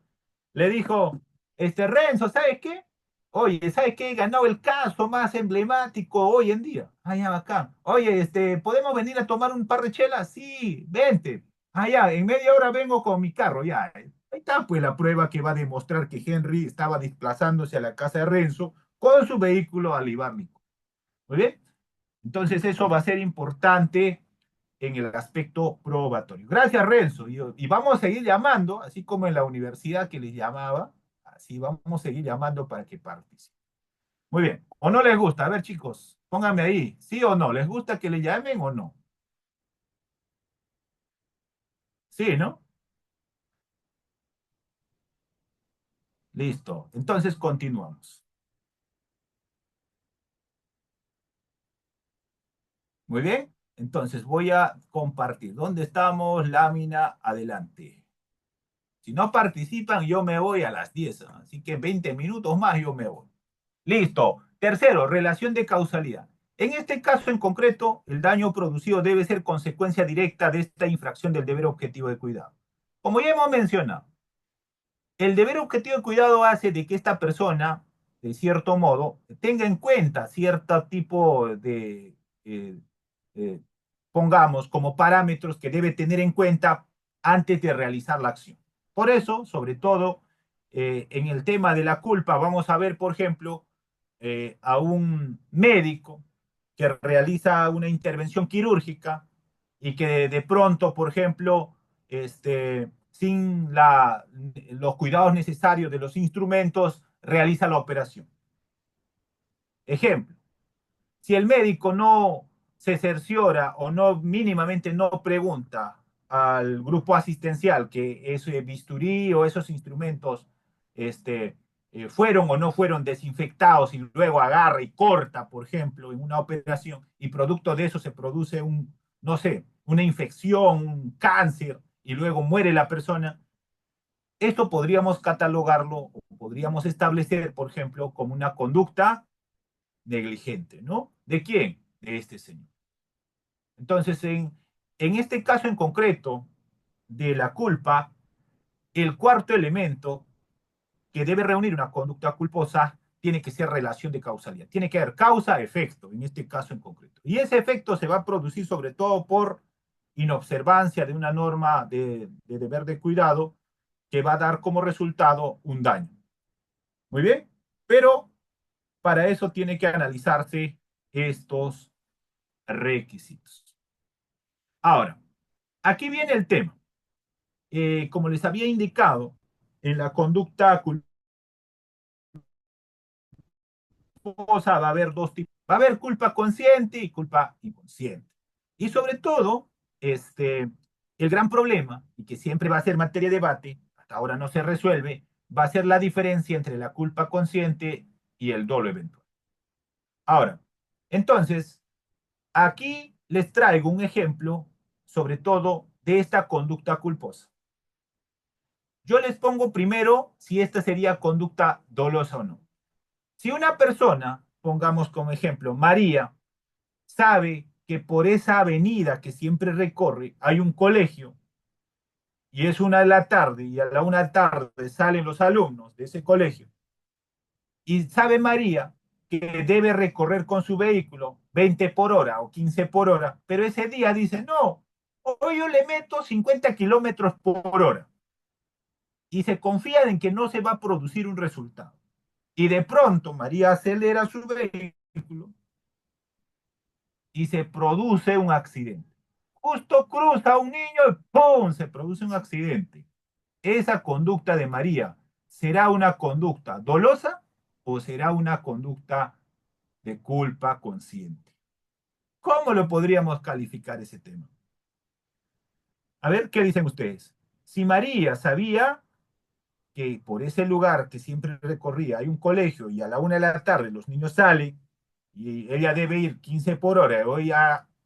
Le dijo, Renzo, ¿sabes qué? Oye, ¿sabes qué? He ganado el caso más emblemático hoy en día. Ah, ya, acá. Oye, ¿podemos venir a tomar un par de chelas? Sí, vente. Ah, ya, en media hora vengo con mi carro, ya. Ahí está, pues, la prueba que va a demostrar que Henry estaba desplazándose a la casa de Renzo con su vehículo alibárnico. Muy bien. Entonces, eso va a ser importante en el aspecto probatorio. Gracias, Renzo. Y vamos a seguir llamando, así como en la universidad que les llamaba, así vamos a seguir llamando para que participen. Muy bien. ¿O no les gusta? A ver, chicos, pónganme ahí, ¿sí o no? ¿Les gusta que le llamen o no? Sí, ¿no? Listo. Entonces continuamos. Muy bien. Entonces voy a compartir. ¿Dónde estamos? Lámina, adelante. Si no participan, yo me voy a las 10. Así que 20 minutos más yo me voy. Listo. Tercero, relación de causalidad. En este caso en concreto, el daño producido debe ser consecuencia directa de esta infracción del deber objetivo de cuidado. Como ya hemos mencionado, el deber objetivo de cuidado hace de que esta persona, de cierto modo, tenga en cuenta cierto tipo de, eh, pongamos, como parámetros que debe tener en cuenta antes de realizar la acción. Por eso, sobre todo, en el tema de la culpa, vamos a ver, por ejemplo, a un médico que realiza una intervención quirúrgica y que de pronto, por ejemplo, sin los cuidados necesarios de los instrumentos, realiza la operación. Ejemplo, si el médico no se cerciora o no mínimamente no pregunta al grupo asistencial que ese bisturí o esos instrumentos fueron o no fueron desinfectados y luego agarra y corta, por ejemplo, en una operación y producto de eso se produce no sé, una infección, un cáncer y luego muere la persona, esto podríamos catalogarlo o podríamos establecer, por ejemplo, como una conducta negligente, ¿no? ¿De quién? De este señor. Entonces, en este caso en concreto de la culpa, el cuarto elemento que debe reunir una conducta culposa tiene que ser relación de causalidad. Tiene que haber causa-efecto en este caso en concreto. Y ese efecto se va a producir sobre todo por inobservancia de una norma de deber de cuidado que va a dar como resultado un daño. Muy bien, pero para eso tiene que analizarse estos requisitos. Ahora, aquí viene el tema. Como les había indicado, en la conducta culposa va a haber dos tipos. Va a haber culpa consciente y culpa inconsciente. Y sobre todo, el gran problema, y que siempre va a ser materia de debate, hasta ahora no se resuelve, va a ser la diferencia entre la culpa consciente y el dolo eventual. Ahora, entonces, aquí les traigo un ejemplo, sobre todo, de esta conducta culposa. Yo les pongo primero si esta sería conducta dolosa o no. Si una persona, pongamos como ejemplo, María, sabe que por esa avenida que siempre recorre hay un colegio y es 1 de la tarde y a la 1 de la tarde salen los alumnos de ese colegio y sabe María que debe recorrer con su vehículo 20 por hora o 15 por hora, pero ese día dice, no, hoy yo le meto 50 kilómetros por hora. y se confía en que no se va a producir un resultado. Y de pronto María acelera su vehículo y se produce un accidente. Justo cruza un niño y ¡pum! Se produce un accidente. ¿Esa conducta de María será una conducta dolosa o será una conducta de culpa consciente? ¿Cómo lo podríamos calificar ese tema? A ver, ¿qué dicen ustedes? Si María sabía que por ese lugar que siempre recorría hay un colegio y a la 1 de la tarde los niños salen y ella debe ir 15 por hora, hoy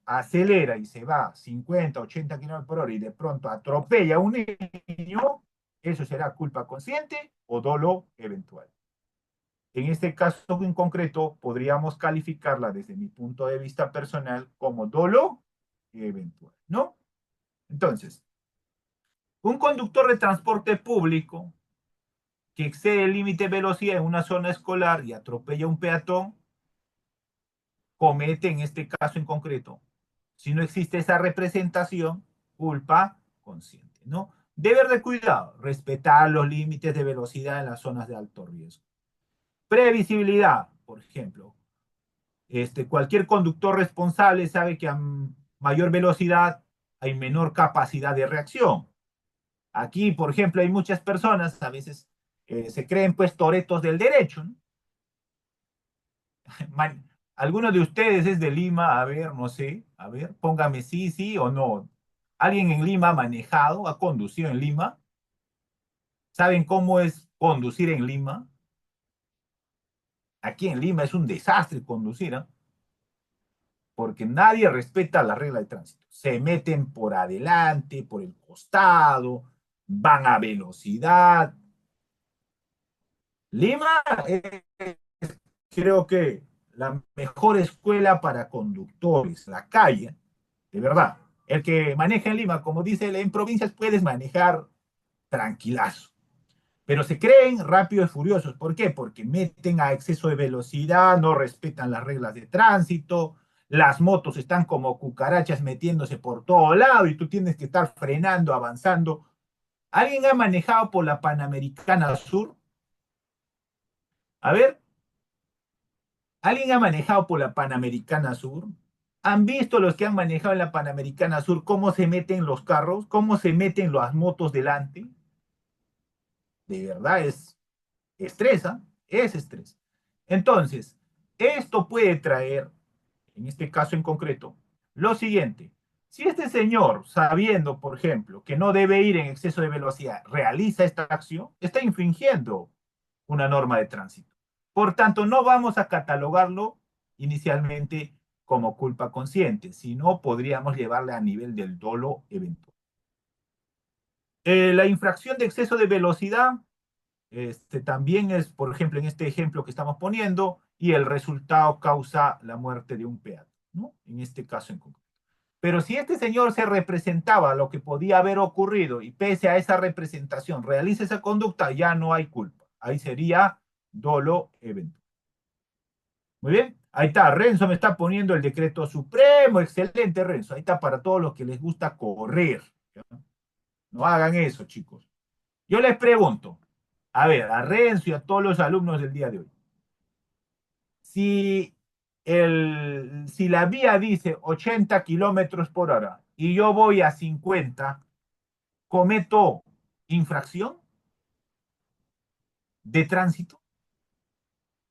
acelera y se va 50, 80 kilómetros por hora y de pronto atropella a un niño, ¿eso será culpa consciente o dolo eventual? En este caso en concreto, podríamos calificarla desde mi punto de vista personal como dolo eventual, ¿no? Entonces, un conductor de transporte público que excede el límite de velocidad en una zona escolar y atropella a un peatón, comete en este caso en concreto, si no existe esa representación, culpa consciente, ¿no? Deber de cuidado, respetar los límites de velocidad en las zonas de alto riesgo. Previsibilidad, por ejemplo. Cualquier conductor responsable sabe que a mayor velocidad hay menor capacidad de reacción. Aquí, por ejemplo, hay muchas personas, a veces se creen pues toretos del derecho, ¿no? ¿Alguno de ustedes es de Lima? A ver, no sé, a ver, póngame sí, sí o no. ¿Alguien en Lima ha manejado, ha conducido en Lima? ¿Saben cómo es conducir en Lima? Aquí en Lima es un desastre conducir, ¿eh? Porque nadie respeta la regla de tránsito. Se meten por adelante, por el costado, van a velocidad. Lima es, creo que, la mejor escuela para conductores, la calle, de verdad. El que maneja en Lima, como dice, en provincias puedes manejar tranquilazo. Pero se creen rápidos y furiosos. ¿Por qué? Porque meten a exceso de velocidad, no respetan las reglas de tránsito, las motos están como cucarachas metiéndose por todo lado y tú tienes que estar frenando, avanzando. ¿Alguien ha manejado por la Panamericana Sur? A ver, ¿alguien ha manejado por la Panamericana Sur? ¿Han visto los que han manejado en la Panamericana Sur cómo se meten los carros, cómo se meten las motos delante? De verdad estresa, es estrés. Entonces, esto puede traer, en este caso en concreto, lo siguiente. Si este señor, sabiendo, por ejemplo, que no debe ir en exceso de velocidad, realiza esta acción, está infringiendo una norma de tránsito. Por tanto, no vamos a catalogarlo inicialmente como culpa consciente, sino podríamos llevarle a nivel del dolo eventual. La infracción de exceso de velocidad también es, por ejemplo, en este ejemplo que estamos poniendo, y el resultado causa la muerte de un peatón, ¿no? En este caso en concreto. Pero si este señor se representaba lo que podía haber ocurrido y pese a esa representación realiza esa conducta, ya no hay culpa. Ahí sería dolo eventual. Muy bien, ahí está. Renzo me está poniendo el decreto supremo. Excelente, Renzo. Ahí está para todos los que les gusta correr. ¿Ya? No hagan eso, chicos. Yo les pregunto, a ver, a Renzo y a todos los alumnos del día de hoy. Si, si la vía dice 80 kilómetros por hora y yo voy a 50, ¿cometo infracción de tránsito?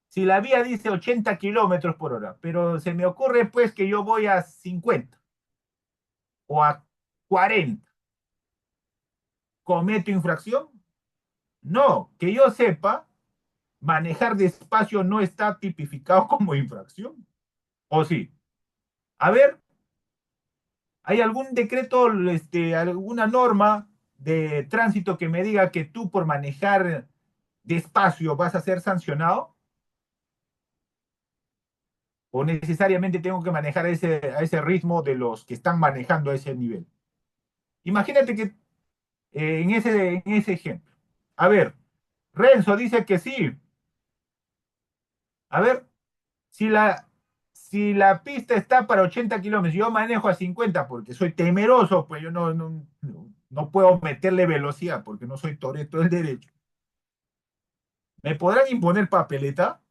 Si la vía dice 80 kilómetros por hora, pero se me ocurre pues que yo voy a 50 o a 40, ¿cometo infracción? No, que yo sepa, manejar despacio no está tipificado como infracción. ¿O sí? A ver, ¿hay algún decreto, alguna norma de tránsito que me diga que tú por manejar despacio vas a ser sancionado? ¿O necesariamente tengo que manejar a ese ritmo de los que están manejando a ese nivel? Imagínate que en ese ejemplo. A ver, Renzo dice que sí. A ver, si la pista está para 80 kilómetros, yo manejo a 50 porque soy temeroso, pues yo no No puedo meterle velocidad porque no soy Toretto del derecho. ¿Me podrán imponer papeleta?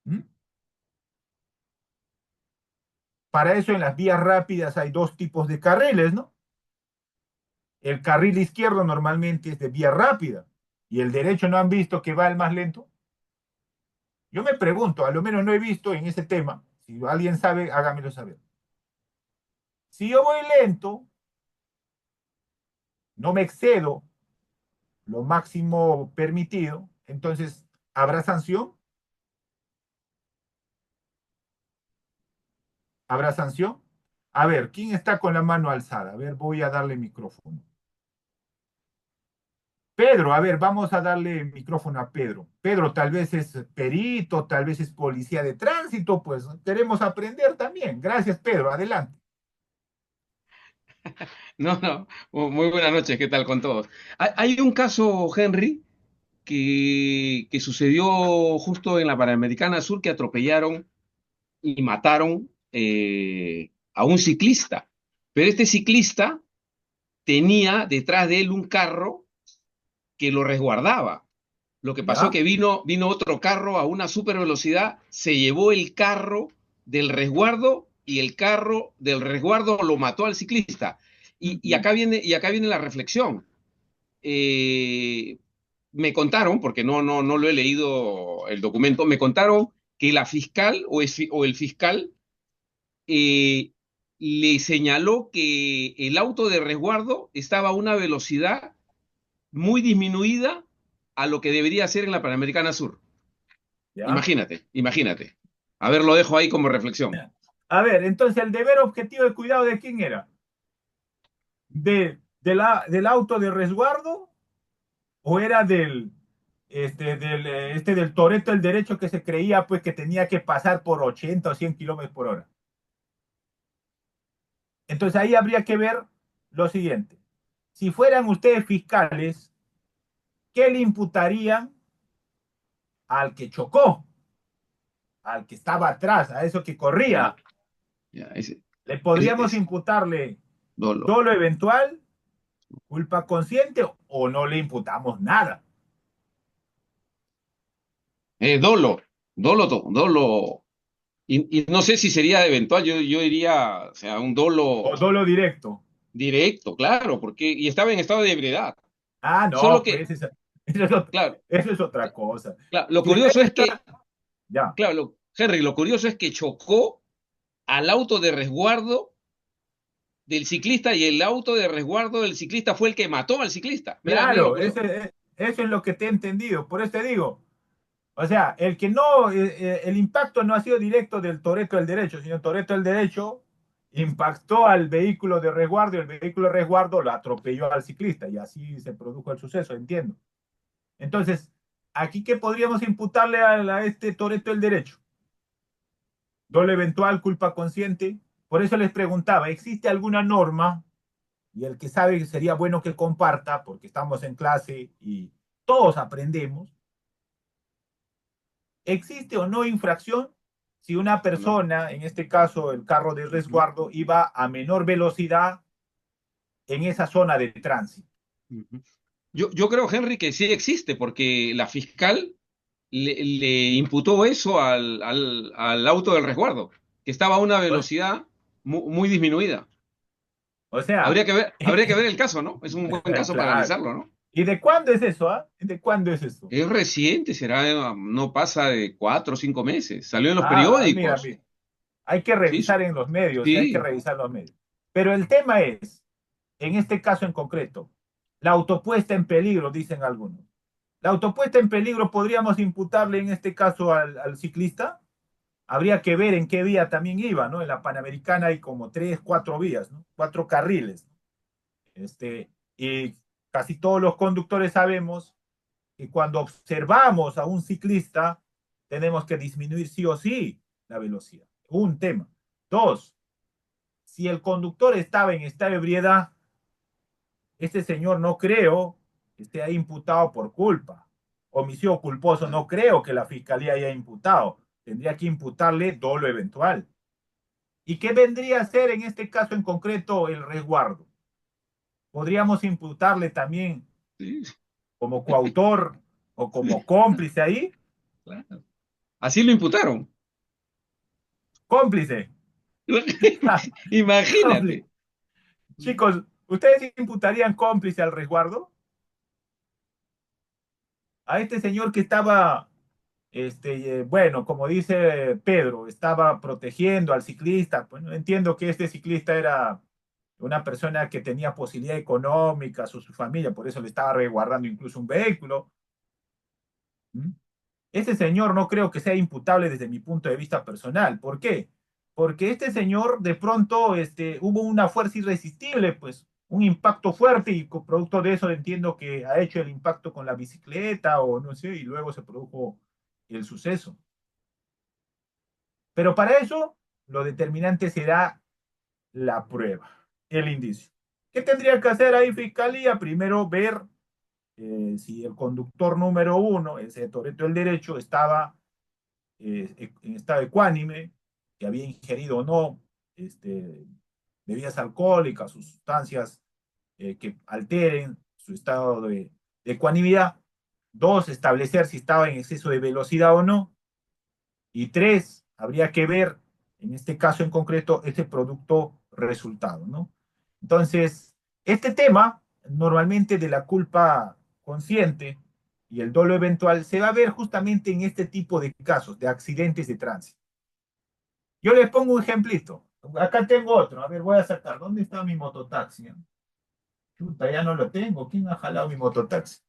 ¿Mm? Para eso en las vías rápidas hay dos tipos de carriles, ¿no? El carril izquierdo normalmente es de vía rápida y el derecho no han visto que va el más lento. Yo me pregunto, a lo menos no he visto en ese tema. Si alguien sabe, hágamelo saber. Si yo voy lento, no me excedo lo máximo permitido, entonces, ¿habrá sanción? ¿Habrá sanción? A ver, ¿quién está con la mano alzada? A ver, voy a darle micrófono. Pedro, a ver, vamos a darle micrófono a Pedro. Pedro tal vez es perito, tal vez es policía de tránsito, pues queremos aprender también. Gracias, Pedro, adelante. No, no, muy buenas noches, ¿qué tal con todos? Hay un caso, Henry, que sucedió justo en la Panamericana Sur que atropellaron y mataron a un ciclista. Pero este ciclista tenía detrás de él un carro que lo resguardaba. Lo que pasó ¿Ya? que vino otro carro a una super velocidad, se llevó el carro del resguardo y el carro del resguardo lo mató al ciclista. Y acá viene la reflexión. Eh, Me contaron, porque no lo he leído el documento, me contaron que la fiscal o el fiscal eh, le señaló que el auto de resguardo estaba a una velocidad muy disminuida a lo que debería ser en la Panamericana Sur. ¿Ya? Imagínate, imagínate. A ver, lo dejo ahí como reflexión. A ver, entonces el deber objetivo de cuidado de quién era? ¿Del auto de resguardo o era del Toretto del derecho que se creía pues que tenía que pasar por 80 o 100 kilómetros por hora? Entonces ahí habría que ver lo siguiente. Si fueran ustedes fiscales, ¿qué le imputarían al que chocó, al que estaba atrás, a eso que corría? Ya, ya, ese, ¿Le podríamos ese imputarle dolo. dolo eventual, culpa consciente o no le imputamos nada? Dolo. Y no sé si sería eventual, yo diría, o sea, un O dolo dolo directo. directo, claro, porque y estaba en estado de ebriedad. Ah, Solo no, que, pues eso claro, eso es otra cosa. claro, lo Si usted curioso es está, que, ya, claro, Henry, lo curioso es que chocó al auto de resguardo del ciclista y el auto de resguardo del ciclista fue el que mató al ciclista. Mira lo claro, curioso. eso es lo que te he entendido. Por eso te digo, o sea, el que no, el impacto no ha sido directo del Toretto del derecho, sino Toretto del derecho impactó al vehículo de resguardo y el vehículo de resguardo lo atropelló al ciclista y así se produjo el suceso, entiendo. Entonces, ¿aquí qué podríamos imputarle a este Toretto del derecho? Dolo eventual, culpa consciente. Por eso les preguntaba, ¿existe alguna norma? Y el que sabe sería bueno que comparta, porque estamos en clase y todos aprendemos. ¿Existe o no infracción si una ¿No? persona, en este caso el carro de Ujú, resguardo, iba a menor velocidad en esa zona de tránsito? ujú. Yo creo, Henry, que sí existe, porque la fiscal le imputó eso al auto del resguardo, que estaba a una O, velocidad muy disminuida. o sea, Habría que ver el caso, ¿no? Es un buen caso para claro. analizarlo, ¿no? ¿Y de cuándo es eso? ¿Ah? ¿De cuándo es eso? Es reciente, será, no pasa de 4 o 5 meses. Salió en los Mira, periódicos. mira, hay que Sí, revisar en los medios, hay que sí. revisar los medios. Pero el tema es, en este caso en concreto, la autopuesta en peligro, dicen algunos. La autopuesta en peligro podríamos imputarle en este caso al ciclista. Habría que ver en qué vía también iba, ¿no? En la Panamericana hay como tres, cuatro vías, ¿no? Cuatro carriles. Y casi todos los conductores sabemos que cuando observamos a un ciclista, tenemos que disminuir sí o sí la velocidad. Un tema. Dos, si el conductor estaba en estado de ebriedad, este señor no creo que esté ahí imputado por culpa. Homicidio culposo no creo que la fiscalía haya imputado. Tendría que imputarle dolo eventual. ¿Y qué vendría a ser en este caso en concreto el resguardo? Podríamos imputarle también Sí, como coautor o como cómplice ahí. claro. Así lo imputaron. Cómplice. Imagínate. Cómplice. Chicos, ¿ustedes imputarían cómplice al resguardo? A este señor que estaba, bueno, como dice Pedro, estaba protegiendo al ciclista. Bueno, entiendo que este ciclista era una persona que tenía posibilidad económica, su familia, por eso le estaba resguardando incluso un vehículo. ¿Mm? Este señor no creo que sea imputable desde mi punto de vista personal. ¿Por qué? Porque este señor de pronto hubo una fuerza irresistible, pues un impacto fuerte y producto de eso entiendo que ha hecho el impacto con la bicicleta o no sé, y luego se produjo el suceso. Pero para eso lo determinante será la prueba, el indicio. ¿Qué tendría que hacer ahí Fiscalía? Primero ver si el conductor número uno, ese Toretto del Derecho, estaba en estado ecuánime, que había ingerido o no bebidas alcohólicas, sustancias que alteren su estado de ecuanimidad. Dos, establecer si estaba en exceso de velocidad o no. Y tres, habría que ver, en este caso en concreto, este producto resultado, ¿no? Entonces, este tema, normalmente de la culpa consciente y el dolo eventual, se va a ver justamente en este tipo de casos, de accidentes de tránsito. Yo les pongo un ejemplito. Acá tengo otro. A ver, voy a sacar. ¿Dónde está mi mototaxi? Chuta, ya no lo tengo. ¿Quién ha jalado mi mototaxi?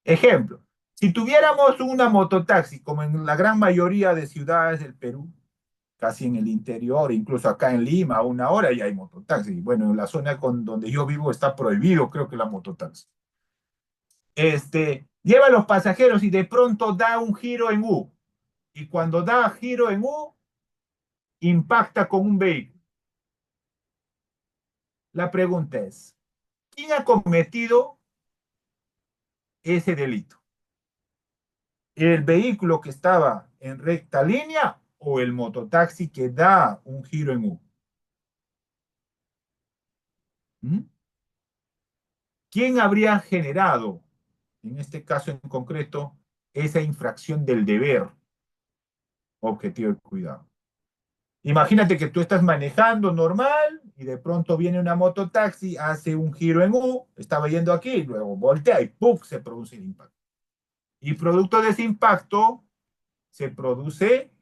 Ejemplo. Si tuviéramos una mototaxi, como en la gran mayoría de ciudades del Perú, casi en el interior, incluso acá en Lima, a una hora ya hay mototaxi. Bueno, en la zona donde yo vivo está prohibido, creo que la mototaxi. Lleva a los pasajeros y de pronto da un giro en U. Y cuando da giro en U, impacta con un vehículo. La pregunta es, ¿quién ha cometido ese delito? ¿El vehículo que estaba en recta línea o el mototaxi que da un giro en U? ¿Mm? ¿Quién habría generado, en este caso en concreto, esa infracción del deber objetivo de cuidado? Imagínate que tú estás manejando normal y de pronto viene una mototaxi, hace un giro en U, estaba yendo aquí, y luego voltea y ¡pum! Se produce el impacto. Y producto de ese impacto se produce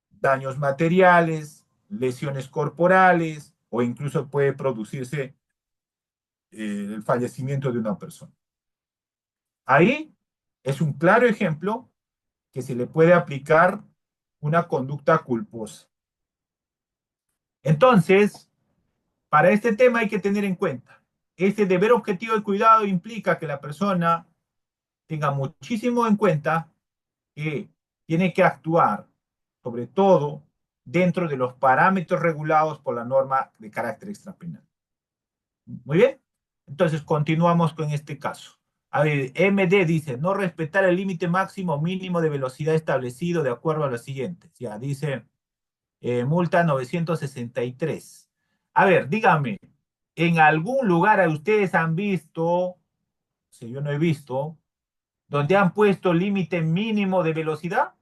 daños materiales, lesiones corporales o incluso puede producirse el fallecimiento de una persona. Ahí es un claro ejemplo que se le puede aplicar una conducta culposa. Entonces, para este tema hay que tener en cuenta, este deber objetivo de cuidado implica que la persona tenga muchísimo en cuenta que tiene que actuar, sobre todo, dentro de los parámetros regulados por la norma de carácter extrapenal. Muy bien, entonces continuamos con este caso. A ver, MD dice, no respetar el límite máximo o mínimo de velocidad establecido de acuerdo a lo siguiente. Ya dice, multa 963. A ver, dígame, ¿en algún lugar ustedes han visto, si yo no he visto, donde han puesto límite mínimo de velocidad?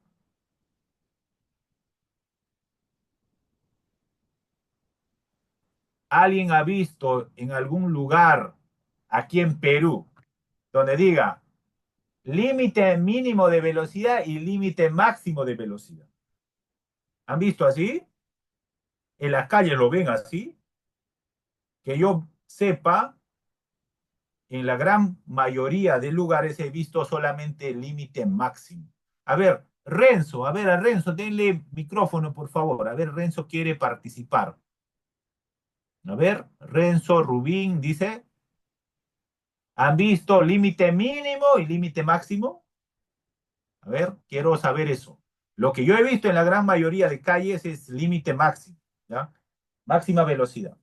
¿Alguien ha visto en algún lugar aquí en Perú donde diga límite mínimo de velocidad y límite máximo de velocidad? ¿Han visto así? ¿En las calles lo ven así? Que yo sepa, en la gran mayoría de lugares he visto solamente el límite máximo. A ver, Renzo, a ver, a Renzo, denle micrófono, por favor. A ver, Renzo quiere participar. A ver, Renzo Rubín dice, ¿han visto límite mínimo y límite máximo? A ver, quiero saber eso. Lo que yo he visto en la gran mayoría de calles es límite máximo, ¿ya? Máxima velocidad.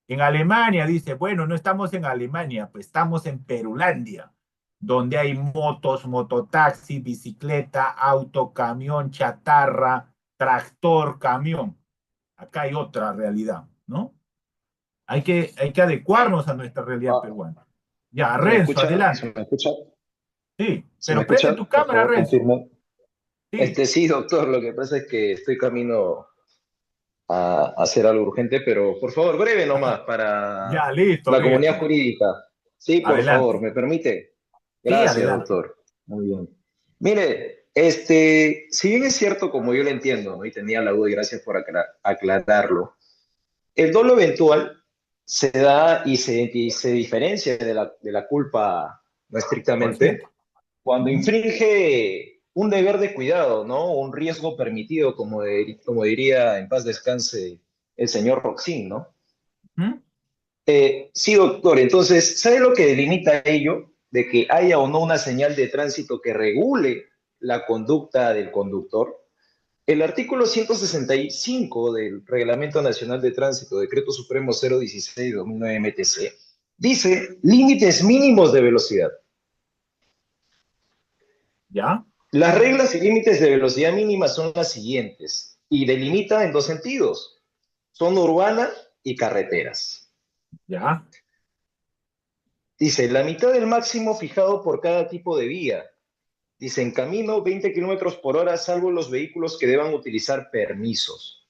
En Alemania dice, bueno, no estamos en Alemania, pues estamos en Perulandia, donde hay motos, mototaxi, bicicleta, auto, camión, chatarra, tractor, camión. Acá hay otra realidad, ¿no? Hay que adecuarnos a nuestra realidad Ah, peruana. Ya, ¿se me Renzo, escucha? ¿Se adelante. me escucha? Sí, ¿Se me pero prende escucha? tu Por cámara, favor, Renzo. confirme. Sí, Sí, doctor, lo que pasa es que estoy camino a hacer algo urgente, pero por favor, breve nomás para ya, listo, la comunidad listo. jurídica. Sí, por favor, Adelante. ¿me permite? Sí, Gracias, adelante. doctor. Muy bien. Mire, si bien es cierto, como yo lo entiendo, ¿no? Y tenía la duda y gracias por aclararlo, el dolo eventual se da y se diferencia de la culpa no Consciente. estrictamente cuando Ujú, infringe un deber de cuidado, ¿no? Un riesgo permitido, como diría en paz descanse el señor Roxin, ¿no? ujú. Sí, doctor. Entonces, ¿sabe lo que delimita ello? De que haya o no una señal de tránsito que regule la conducta del conductor. El artículo 165 del Reglamento Nacional de Tránsito, Decreto Supremo 016-2009 MTC, dice límites mínimos de velocidad. Ya, Las reglas y límites de velocidad mínima son las siguientes y delimita en dos sentidos. Zona urbana y carreteras. ya. Dice, la mitad del máximo fijado por cada tipo de vía. Dice, en camino 20 kilómetros por hora, salvo los vehículos que deban utilizar permisos.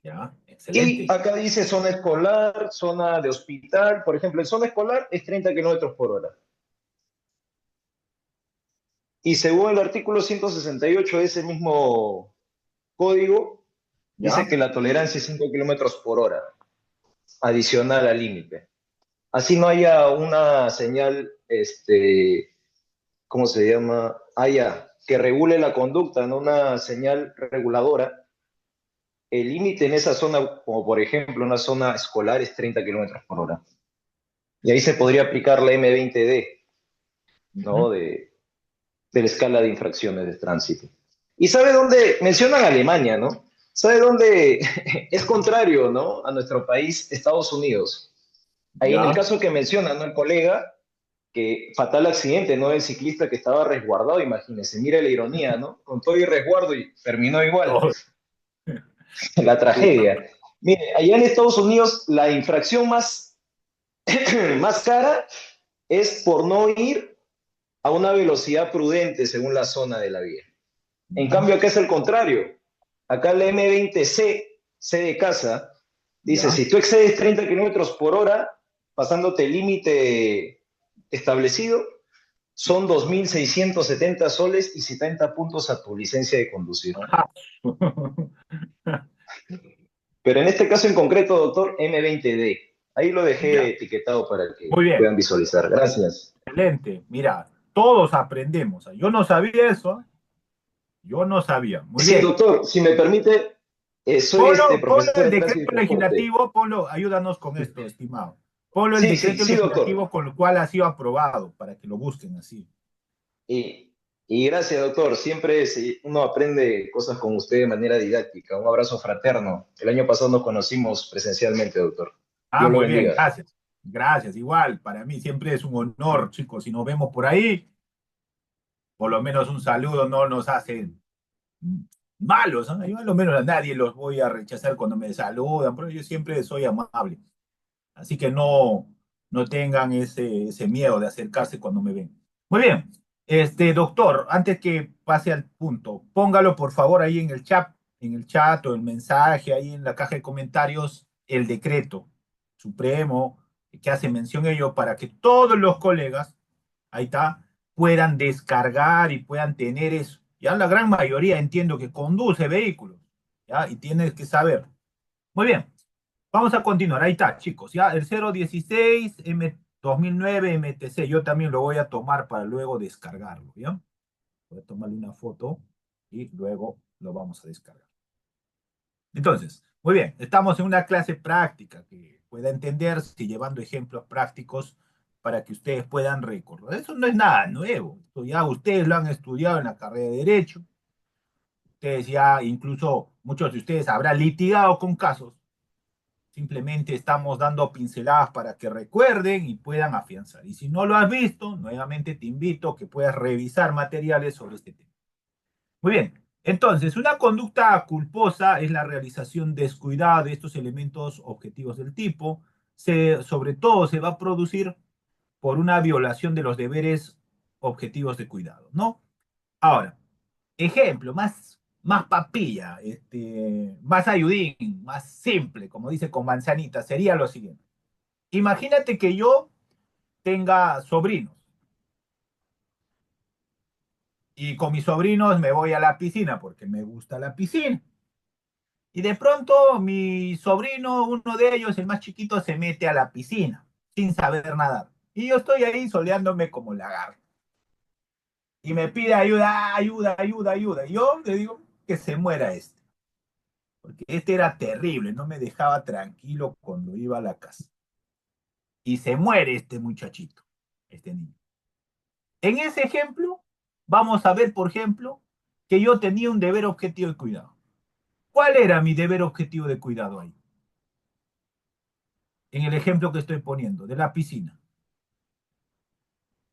Ya, Y excelente. acá dice zona escolar, zona de hospital. Por ejemplo, en zona escolar es 30 kilómetros por hora. Y según el artículo 168 de ese mismo código, dice Ya, que la tolerancia es 5 kilómetros por hora, adicional al límite. Así no haya una señal, ¿cómo se llama? Haya que regule la conducta, no una señal reguladora. El límite en esa zona, como por ejemplo una zona escolar, es 30 kilómetros por hora. Y ahí se podría aplicar la M20D, ujú. ¿no? De la escala de infracciones de tránsito. ¿Y sabe dónde? Mencionan Alemania, ¿no? ¿Sabe dónde es contrario, ¿no? A nuestro país, Estados Unidos. Ahí en el Ya. caso que menciona, ¿no? El colega, que fatal accidente, ¿no? El ciclista que estaba resguardado, imagínense, mire la ironía, ¿no? Con todo y resguardo y terminó igual, Oh, la puta. tragedia. Mire, allá en Estados Unidos la infracción más cara es por no ir a una velocidad prudente según la zona de la vía. En Ujú. cambio, acá es el contrario. Acá la M20C, C de casa, dice, Ya. si tú excedes 30 kilómetros por hora, pasándote el límite establecido, son 2.670 soles y 70 puntos a tu licencia de conducir. Ah. Pero en este caso en concreto, doctor, M20D. Ahí lo dejé Ya. etiquetado para que Muy bien. puedan visualizar. Gracias. Excelente. Mira, todos aprendemos. Yo no sabía eso. Yo no sabía. Muy Sí, bien. doctor, si me permite, soy Ponlo profesor el de tránsito y decreto transporte. legislativo, ponlo, ayúdanos con esto, estimado. Ponlo el Sí, sí, decreto sí, doctor. legislativo con el cual ha sido aprobado, para que lo busquen así. Y gracias, doctor. Siempre uno aprende cosas con usted de manera didáctica. Un abrazo fraterno. El año pasado nos conocimos presencialmente, doctor. Ah, Dios lo muy bien, bendiga. gracias. Gracias, igual. Para mí siempre es un honor, chicos. Si nos vemos por ahí, por lo menos un saludo no nos hace malos, ¿no? Yo a lo menos a nadie los voy a rechazar cuando me saludan, pero yo siempre soy amable. Así que no tengan ese miedo de acercarse cuando me ven. Muy bien. Doctor, antes que pase al punto, póngalo por favor ahí en el chat o el mensaje, ahí en la caja de comentarios, el decreto supremo que hace mención a ello para que todos los colegas, ahí está, puedan descargar y puedan tener eso. Ya la gran mayoría entiendo que conduce vehículos, ¿ya? Y tienes que saber. Muy bien. Vamos a continuar, ahí está, chicos, ya el 016 2009 MTC, yo también lo voy a tomar para luego descargarlo, ¿ya? Voy a tomarle una foto y luego lo vamos a descargar. Entonces, muy bien, estamos en una clase práctica que pueda entenderse llevando ejemplos prácticos para que ustedes puedan recordar. Eso no es nada nuevo, esto ya ustedes lo han estudiado en la carrera de Derecho, ustedes ya, incluso muchos de ustedes habrán litigado con casos. Simplemente estamos dando pinceladas para que recuerden y puedan afianzar. Y si no lo has visto, nuevamente te invito a que puedas revisar materiales sobre este tema. Muy bien. Entonces, una conducta culposa es la realización descuidada de estos elementos objetivos del tipo. Sobre todo se va a producir por una violación de los deberes objetivos de cuidado, ¿no? Ahora, ejemplo, más papilla, más ayudín, más simple, como dice con manzanita, sería lo siguiente. Imagínate que yo tenga sobrinos y con mis sobrinos me voy a la piscina porque me gusta la piscina. Y de pronto mi sobrino, uno de ellos, el más chiquito, se mete a la piscina sin saber nadar. Y yo estoy ahí soleándome como lagarto. Y me pide ayuda, ayuda, ayuda, ayuda. Y yo le digo que se muera este. Porque este era terrible, no me dejaba tranquilo cuando iba a la casa. Y se muere este muchachito, este niño. En ese ejemplo, vamos a ver, por ejemplo, que yo tenía un deber objetivo de cuidado. ¿Cuál era mi deber objetivo de cuidado ahí? En el ejemplo que estoy poniendo, de la piscina.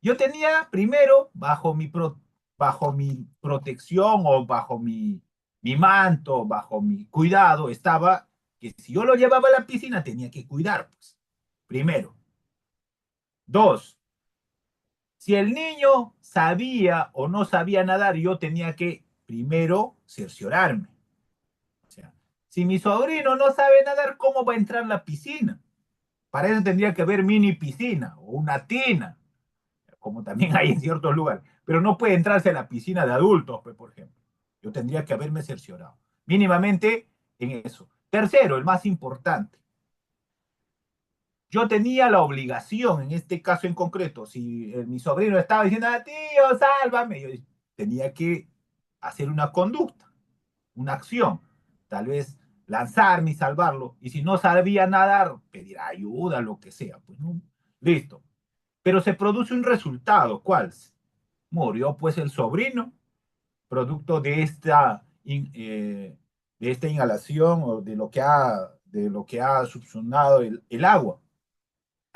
Yo tenía primero, bajo mi protección o bajo mi manto, bajo mi cuidado, estaba que si yo lo llevaba a la piscina tenía que cuidar, pues. Primero. Dos, si el niño sabía o no sabía nadar, yo tenía que primero cerciorarme. O sea, si mi sobrino no sabe nadar, ¿cómo va a entrar a la piscina? Para eso tendría que haber mini piscina o una tina, como también hay en ciertos lugares. Pero no puede entrarse a la piscina de adultos, pues, por ejemplo. Yo tendría que haberme cerciorado. Mínimamente en eso. Tercero, el más importante. Yo tenía la obligación, en este caso en concreto, si mi sobrino estaba diciendo, tío, sálvame, yo tenía que hacer una conducta, una acción, tal vez lanzarme y salvarlo, y si no sabía nadar, pedir ayuda, lo que sea, pues no, listo. Pero se produce un resultado, ¿cuál? Murió pues el sobrino, producto de esta inhalación o de lo que ha succionado el agua.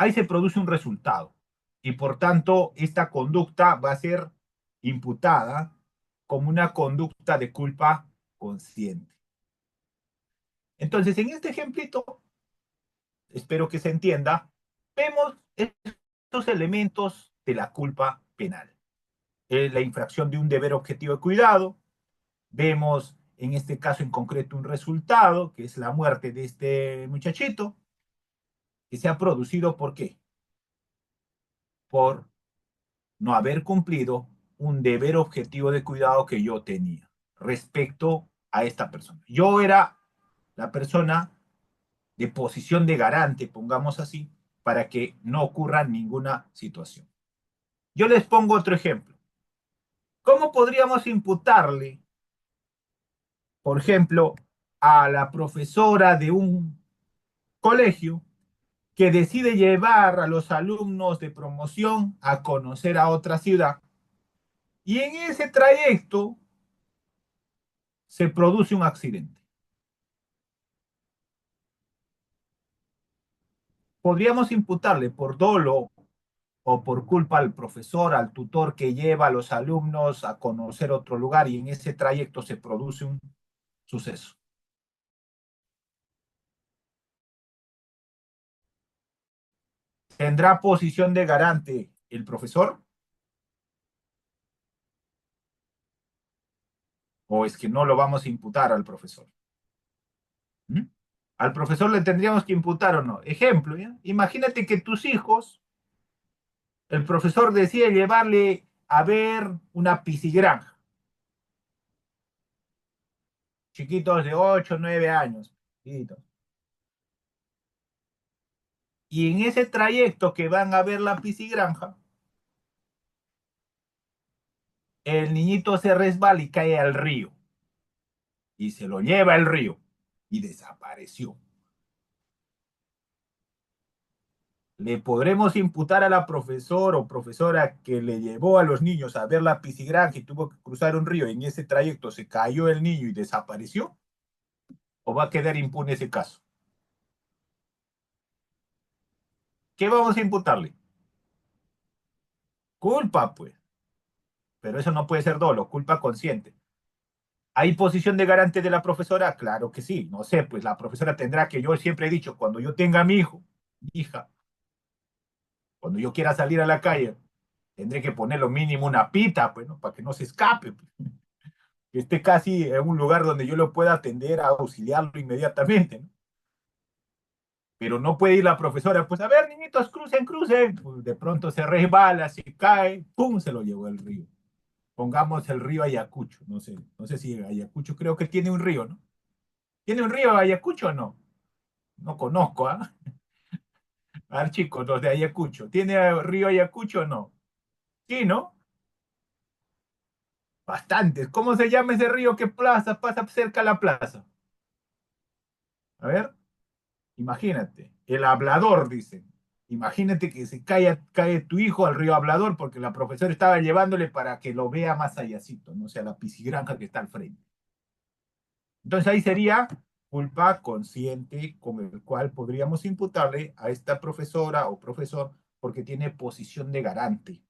Ahí se produce un resultado y por tanto esta conducta va a ser imputada como una conducta de culpa consciente. Entonces, en este ejemplito, espero que se entienda, vemos estos elementos de la culpa penal. La infracción de un deber objetivo de cuidado, vemos en este caso en concreto un resultado, que es la muerte de este muchachito, que se ha producido ¿por qué? Por no haber cumplido un deber objetivo de cuidado que yo tenía respecto a esta persona. Yo era la persona de posición de garante, pongamos así, para que no ocurra ninguna situación. Yo les pongo otro ejemplo. ¿Cómo podríamos imputarle, por ejemplo, a la profesora de un colegio que decide llevar a los alumnos de promoción a conocer a otra ciudad y en ese trayecto se produce un accidente? Podríamos imputarle por dolo o por culpa al profesor, al tutor que lleva a los alumnos a conocer otro lugar y en ese trayecto se produce un suceso. ¿Tendrá posición de garante el profesor? ¿O es que no lo vamos a imputar al profesor? ¿Mm? Al profesor le tendríamos que imputar o no. Ejemplo, ¿ya? Imagínate que tus hijos, el profesor decide llevarle a ver una piscigranja. Chiquitos de 8, 9 años. Chiquitos. Y en ese trayecto que van a ver la piscigranja, el niñito se resbala y cae al río. Y se lo lleva al río. Y desapareció. ¿Le podremos imputar a la profesora o profesora que le llevó a los niños a ver la piscigranja y tuvo que cruzar un río? En ese trayecto se cayó el niño y desapareció. ¿O va a quedar impune ese caso? ¿Qué vamos a imputarle? Culpa, pues. Pero eso no puede ser dolo, culpa consciente. ¿Hay posición de garante de la profesora? Claro que sí. No sé, pues la profesora tendrá que, yo siempre he dicho, cuando yo tenga a mi hijo, mi hija, cuando yo quiera salir a la calle, tendré que poner lo mínimo una pita, pues, ¿no? Para que no se escape, pues. Que esté casi en un lugar donde yo lo pueda atender, a auxiliarlo inmediatamente, ¿no? Pero no puede ir la profesora, pues a ver, niñitos, crucen, crucen. Pues de pronto se resbala, se cae, ¡pum! Se lo llevó el río. Pongamos el río Ayacucho, no sé si Ayacucho creo que tiene un río, ¿no? ¿Tiene un río Ayacucho o no? No conozco, ¿ah? A ver, chicos, los de Ayacucho. ¿Tiene río Ayacucho o no? Sí, ¿no? Bastantes. ¿Cómo se llama ese río que pasa cerca a la plaza? A ver, imagínate. El Hablador, dice. Imagínate que se cae tu hijo al río Hablador porque la profesora estaba llevándole para que lo vea más allácito, no sea la piscigranja que está al frente. Entonces ahí sería culpa consciente con el cual podríamos imputarle a esta profesora o profesor porque tiene posición de garante.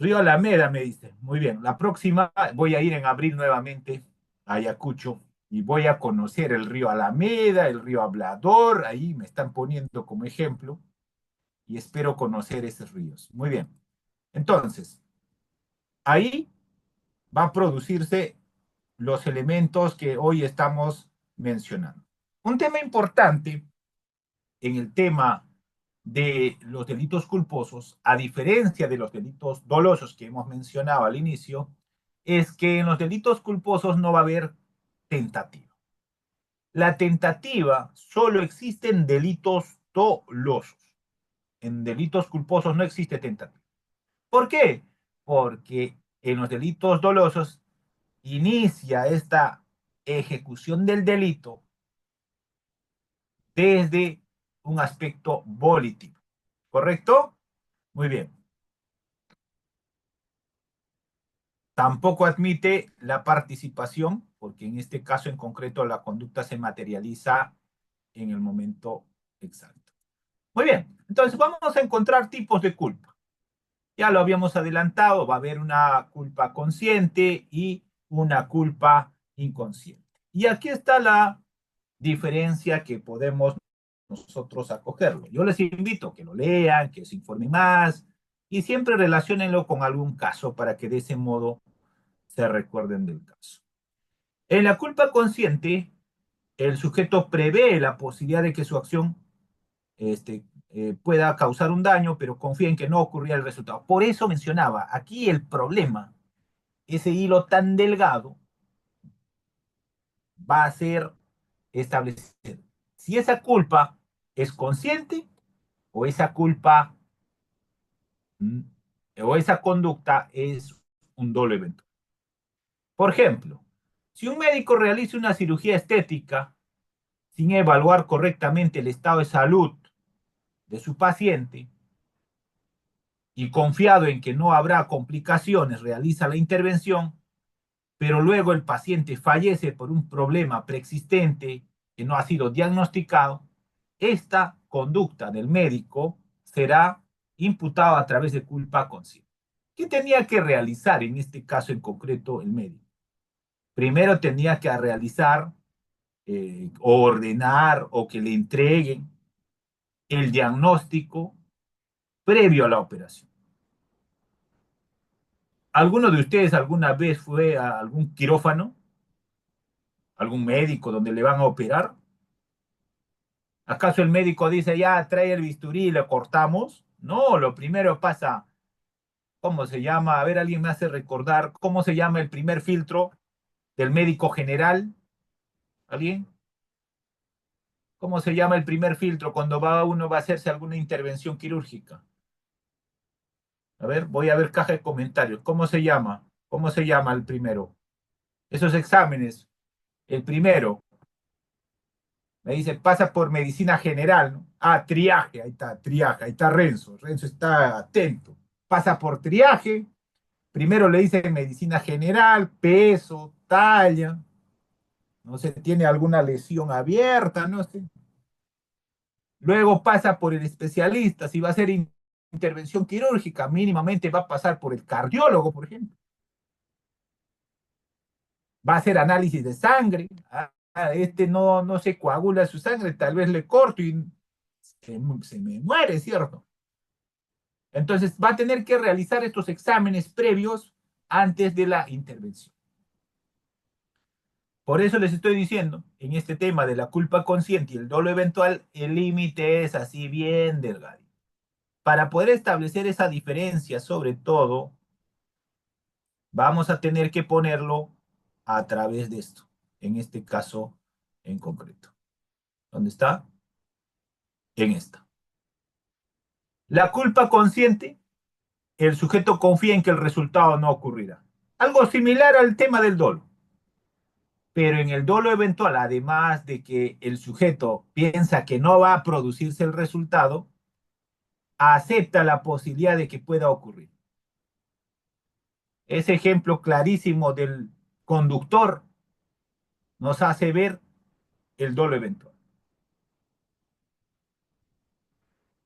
Río Alameda, me dice. Muy bien, la próxima voy a ir en abril nuevamente a Ayacucho y voy a conocer el río Alameda, el río Hablador, ahí me están poniendo como ejemplo y espero conocer esos ríos. Muy bien, entonces, ahí va a producirse los elementos que hoy estamos mencionando. Un tema importante en el tema de los delitos culposos, a diferencia de los delitos dolosos que hemos mencionado al inicio, es que en los delitos culposos no va a haber tentativa. La tentativa solo existe en delitos dolosos. En delitos culposos no existe tentativa. ¿Por qué? Porque en los delitos dolosos inicia esta ejecución del delito desde un aspecto volitivo. ¿Correcto? Muy bien. Tampoco admite la participación, porque en este caso en concreto la conducta se materializa en el momento exacto. Muy bien, entonces vamos a encontrar tipos de culpa. Ya lo habíamos adelantado, va a haber una culpa consciente y una culpa inconsciente. Y aquí está la diferencia que podemos nosotros acogerlo. Yo les invito a que lo lean, que se informen más y siempre relaciónenlo con algún caso para que de ese modo se recuerden del caso. En la culpa consciente, el sujeto prevé la posibilidad de que su acción pueda causar un daño, pero confía en que no ocurría el resultado. Por eso mencionaba, aquí el problema, ese hilo tan delgado, va a ser establecer si esa culpa es consciente o esa culpa o esa conducta es un dolo evento. Por ejemplo, si un médico realiza una cirugía estética sin evaluar correctamente el estado de salud de su paciente y confiado en que no habrá complicaciones, realiza la intervención, pero luego el paciente fallece por un problema preexistente que no ha sido diagnosticado, esta conducta del médico será imputada a través de culpa consciente. ¿Qué tenía que realizar en este caso en concreto el médico? Primero tenía que realizar, ordenar o que le entreguen el diagnóstico previo a la operación. ¿Alguno de ustedes alguna vez fue a algún quirófano, algún médico donde le van a operar? ¿Acaso el médico dice, ya trae el bisturí y le cortamos? No, lo primero pasa, ¿cómo se llama? A ver, alguien me hace recordar, ¿cómo se llama el primer filtro del médico general? ¿Alguien? ¿Cómo se llama el primer filtro cuando uno va a hacerse alguna intervención quirúrgica? A ver, voy a ver caja de comentarios. ¿Cómo se llama? ¿Cómo se llama el primero? Esos exámenes. El primero, me dice, pasa por medicina general, ¿no? Ah, triaje, ahí está Renzo. Renzo está atento. Pasa por triaje. Primero le dicen medicina general, peso, talla. No sé, tiene alguna lesión abierta, no sé. Luego pasa por el especialista. Si va a hacer intervención quirúrgica, mínimamente va a pasar por el cardiólogo, por ejemplo. va a hacer análisis de sangre. Este no se coagula su sangre, tal vez le corto y se me muere, ¿cierto? Entonces va a tener que realizar estos exámenes previos antes de la intervención. Por eso les estoy diciendo, en este tema de la culpa consciente y el dolo eventual, el límite es así bien delgado. Para poder establecer esa diferencia, sobre todo, vamos a tener que ponerlo a través de esto, en este caso en concreto. ¿Dónde está? En esta. La culpa consciente, el sujeto confía en que el resultado no ocurrirá. Algo similar al tema del dolo. Pero en el dolo eventual, además de que el sujeto piensa que no va a producirse el resultado, acepta la posibilidad de que pueda ocurrir. Ese ejemplo clarísimo del conductor nos hace ver el dolo eventual.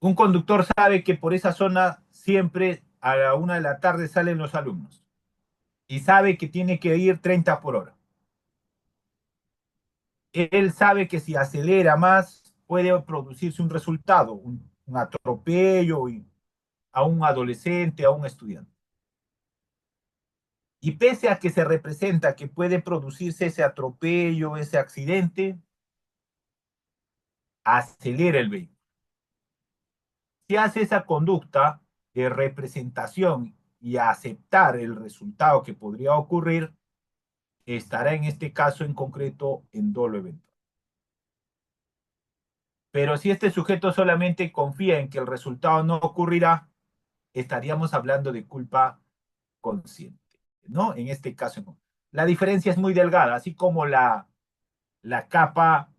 Un conductor sabe que por esa zona siempre a la 1 de la tarde salen los alumnos y sabe que tiene que ir 30 por hora. Él sabe que si acelera más puede producirse un resultado, un atropello a un adolescente, a un estudiante. Y pese a que se representa que puede producirse ese atropello, ese accidente, acelera el vehículo. Si hace esa conducta de representación y aceptar el resultado que podría ocurrir, estará en este caso en concreto en dolo eventual. Pero si este sujeto solamente confía en que el resultado no ocurrirá, estaríamos hablando de culpa consciente, ¿no? En este caso, la diferencia es muy delgada, así como la capa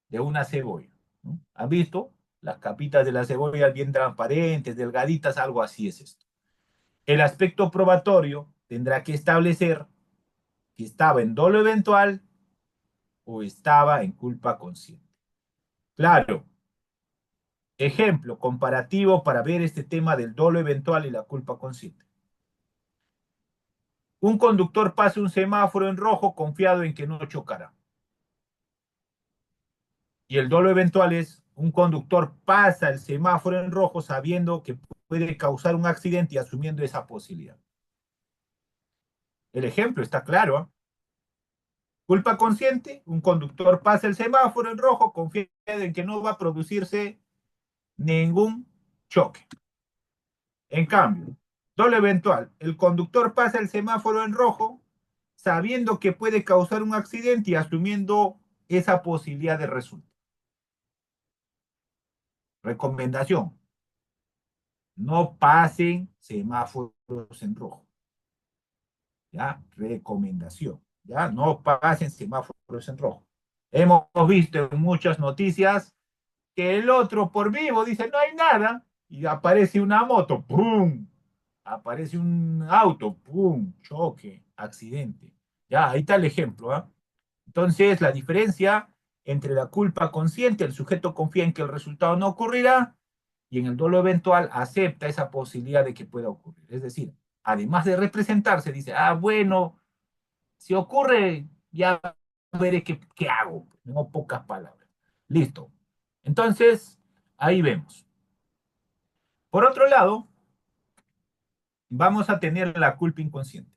de una cebolla, ¿no? ¿Han visto? Las capitas de la cebolla bien transparentes, delgaditas, algo así es esto. El aspecto probatorio tendrá que establecer si estaba en dolo eventual o estaba en culpa consciente. Claro. Ejemplo comparativo para ver este tema del dolo eventual y la culpa consciente. Un conductor pasa un semáforo en rojo confiado en que no chocará. Y el dolo eventual es un conductor pasa el semáforo en rojo sabiendo que puede causar un accidente y asumiendo esa posibilidad. El ejemplo está claro, ¿eh? Culpa consciente, un conductor pasa el semáforo en rojo confiado en que no va a producirse ningún choque. En cambio, dolo eventual, el conductor pasa el semáforo en rojo sabiendo que puede causar un accidente y asumiendo esa posibilidad de resultado. Recomendación: no pasen semáforos en rojo. ¿Ya? Recomendación. ¿Ya? No pasen semáforos en rojo. Hemos visto en muchas noticias que el otro por vivo dice no hay nada y aparece una moto, ¡pum! Aparece un auto, ¡pum! Choque, accidente. Ya, ahí está el ejemplo, ¿eh? Entonces, la diferencia entre la culpa consciente, el sujeto confía en que el resultado no ocurrirá, y en el dolo eventual acepta esa posibilidad de que pueda ocurrir. Es decir, además de representarse, dice, bueno, si ocurre, ya veré qué hago. No pocas palabras. Listo. Entonces, ahí vemos. Por otro lado, vamos a tener la culpa inconsciente.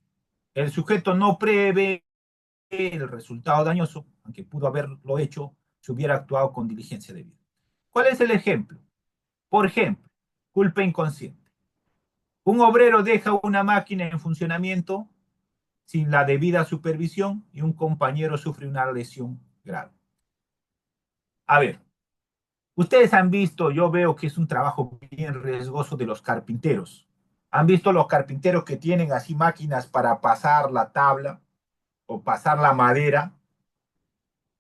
El sujeto no prevé el resultado dañoso, aunque pudo haberlo hecho si hubiera actuado con diligencia debida. ¿Cuál es el ejemplo? Por ejemplo, culpa inconsciente. Un obrero deja una máquina en funcionamiento sin la debida supervisión y un compañero sufre una lesión grave. A ver, ustedes han visto, yo veo que es un trabajo bien riesgoso de los carpinteros. ¿Han visto los carpinteros que tienen así máquinas para pasar la tabla o pasar la madera?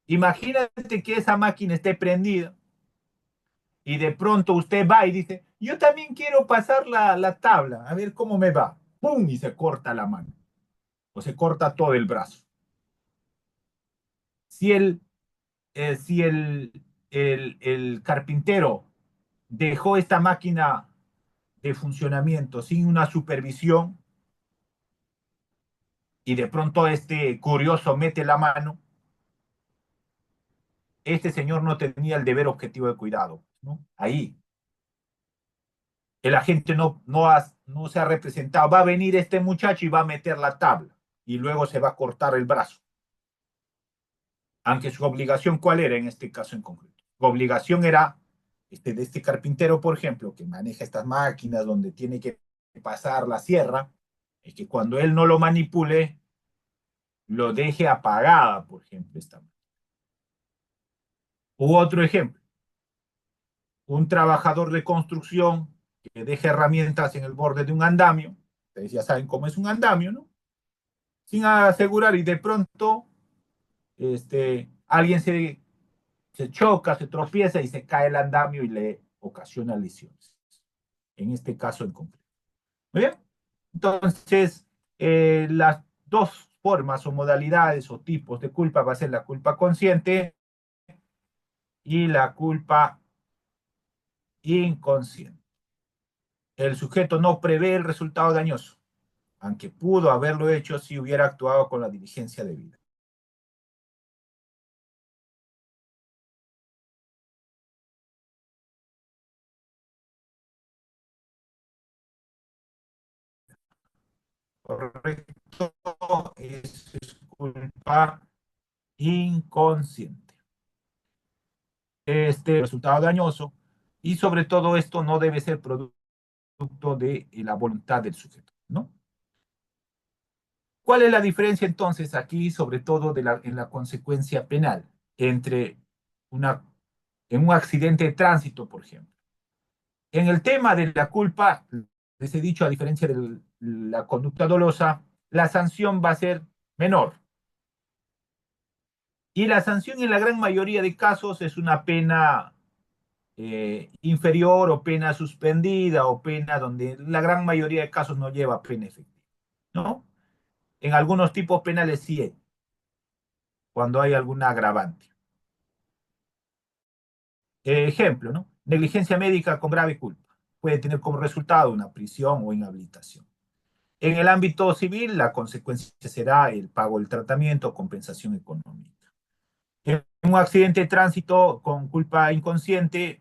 Imagínate que esa máquina esté prendida y de pronto usted va y dice, yo también quiero pasar la tabla, a ver cómo me va. ¡Pum! Y se corta la mano o se corta todo el brazo. Si el carpintero dejó esta máquina de funcionamiento sin una supervisión, y de pronto este curioso mete la mano, este señor no tenía el deber objetivo de cuidado, ¿no? Ahí, el agente no se ha representado, va a venir este muchacho y va a meter la tabla, y luego se va a cortar el brazo. Aunque su obligación, ¿cuál era en este caso en concreto? Su obligación era, de este carpintero, por ejemplo, que maneja estas máquinas donde tiene que pasar la sierra, es que cuando él no lo manipule, lo deje apagada, por ejemplo, esta máquina. U otro ejemplo, un trabajador de construcción que deje herramientas en el borde de un andamio, ustedes ya saben cómo es un andamio, ¿no? Sin asegurar y de pronto alguien se choca, se tropieza y se cae el andamio y le ocasiona lesiones. En este caso en concreto. Muy bien. Entonces, las dos formas o modalidades o tipos de culpa va a ser la culpa consciente y la culpa inconsciente. El sujeto no prevé el resultado dañoso, aunque pudo haberlo hecho si hubiera actuado con la diligencia debida. Correcto, es culpa inconsciente. Resultado dañoso y sobre todo esto no debe ser producto de la voluntad del sujeto, ¿no? ¿Cuál es la diferencia entonces aquí, sobre todo en la consecuencia penal, entre en un accidente de tránsito, por ejemplo? En el tema de la culpa, les he dicho, a diferencia de la conducta dolosa, la sanción va a ser menor. Y la sanción en la gran mayoría de casos es una pena inferior o pena suspendida o pena donde la gran mayoría de casos no lleva pena efectiva, ¿no? En algunos tipos penales sí, cuando hay alguna agravante. Ejemplo, ¿no? Negligencia médica con grave culpa. Puede tener como resultado una prisión o inhabilitación. En el ámbito civil, la consecuencia será el pago del tratamiento o compensación económica. En un accidente de tránsito con culpa inconsciente,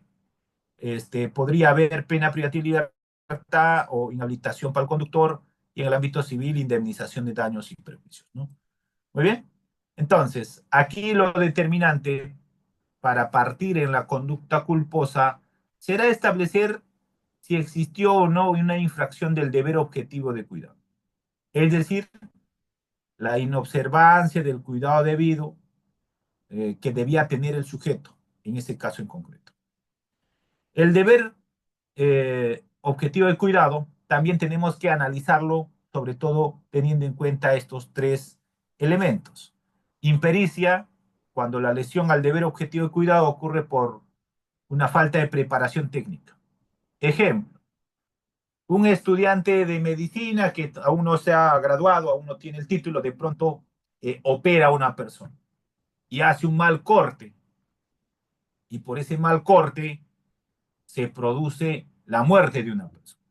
podría haber pena privativa de libertad o inhabilitación para el conductor, y en el ámbito civil, indemnización de daños y perjuicios, ¿no? Muy bien. Entonces, aquí lo determinante para partir en la conducta culposa será establecer si existió o no una infracción del deber objetivo de cuidado. Es decir, la inobservancia del cuidado debido que debía tener el sujeto, en este caso en concreto. El deber objetivo de cuidado también tenemos que analizarlo, sobre todo teniendo en cuenta estos tres elementos. Impericia, cuando la lesión al deber objetivo de cuidado ocurre por una falta de preparación técnica. Ejemplo, un estudiante de medicina que aún no se ha graduado, aún no tiene el título, de pronto opera a una persona y hace un mal corte, y por ese mal corte se produce la muerte de una persona.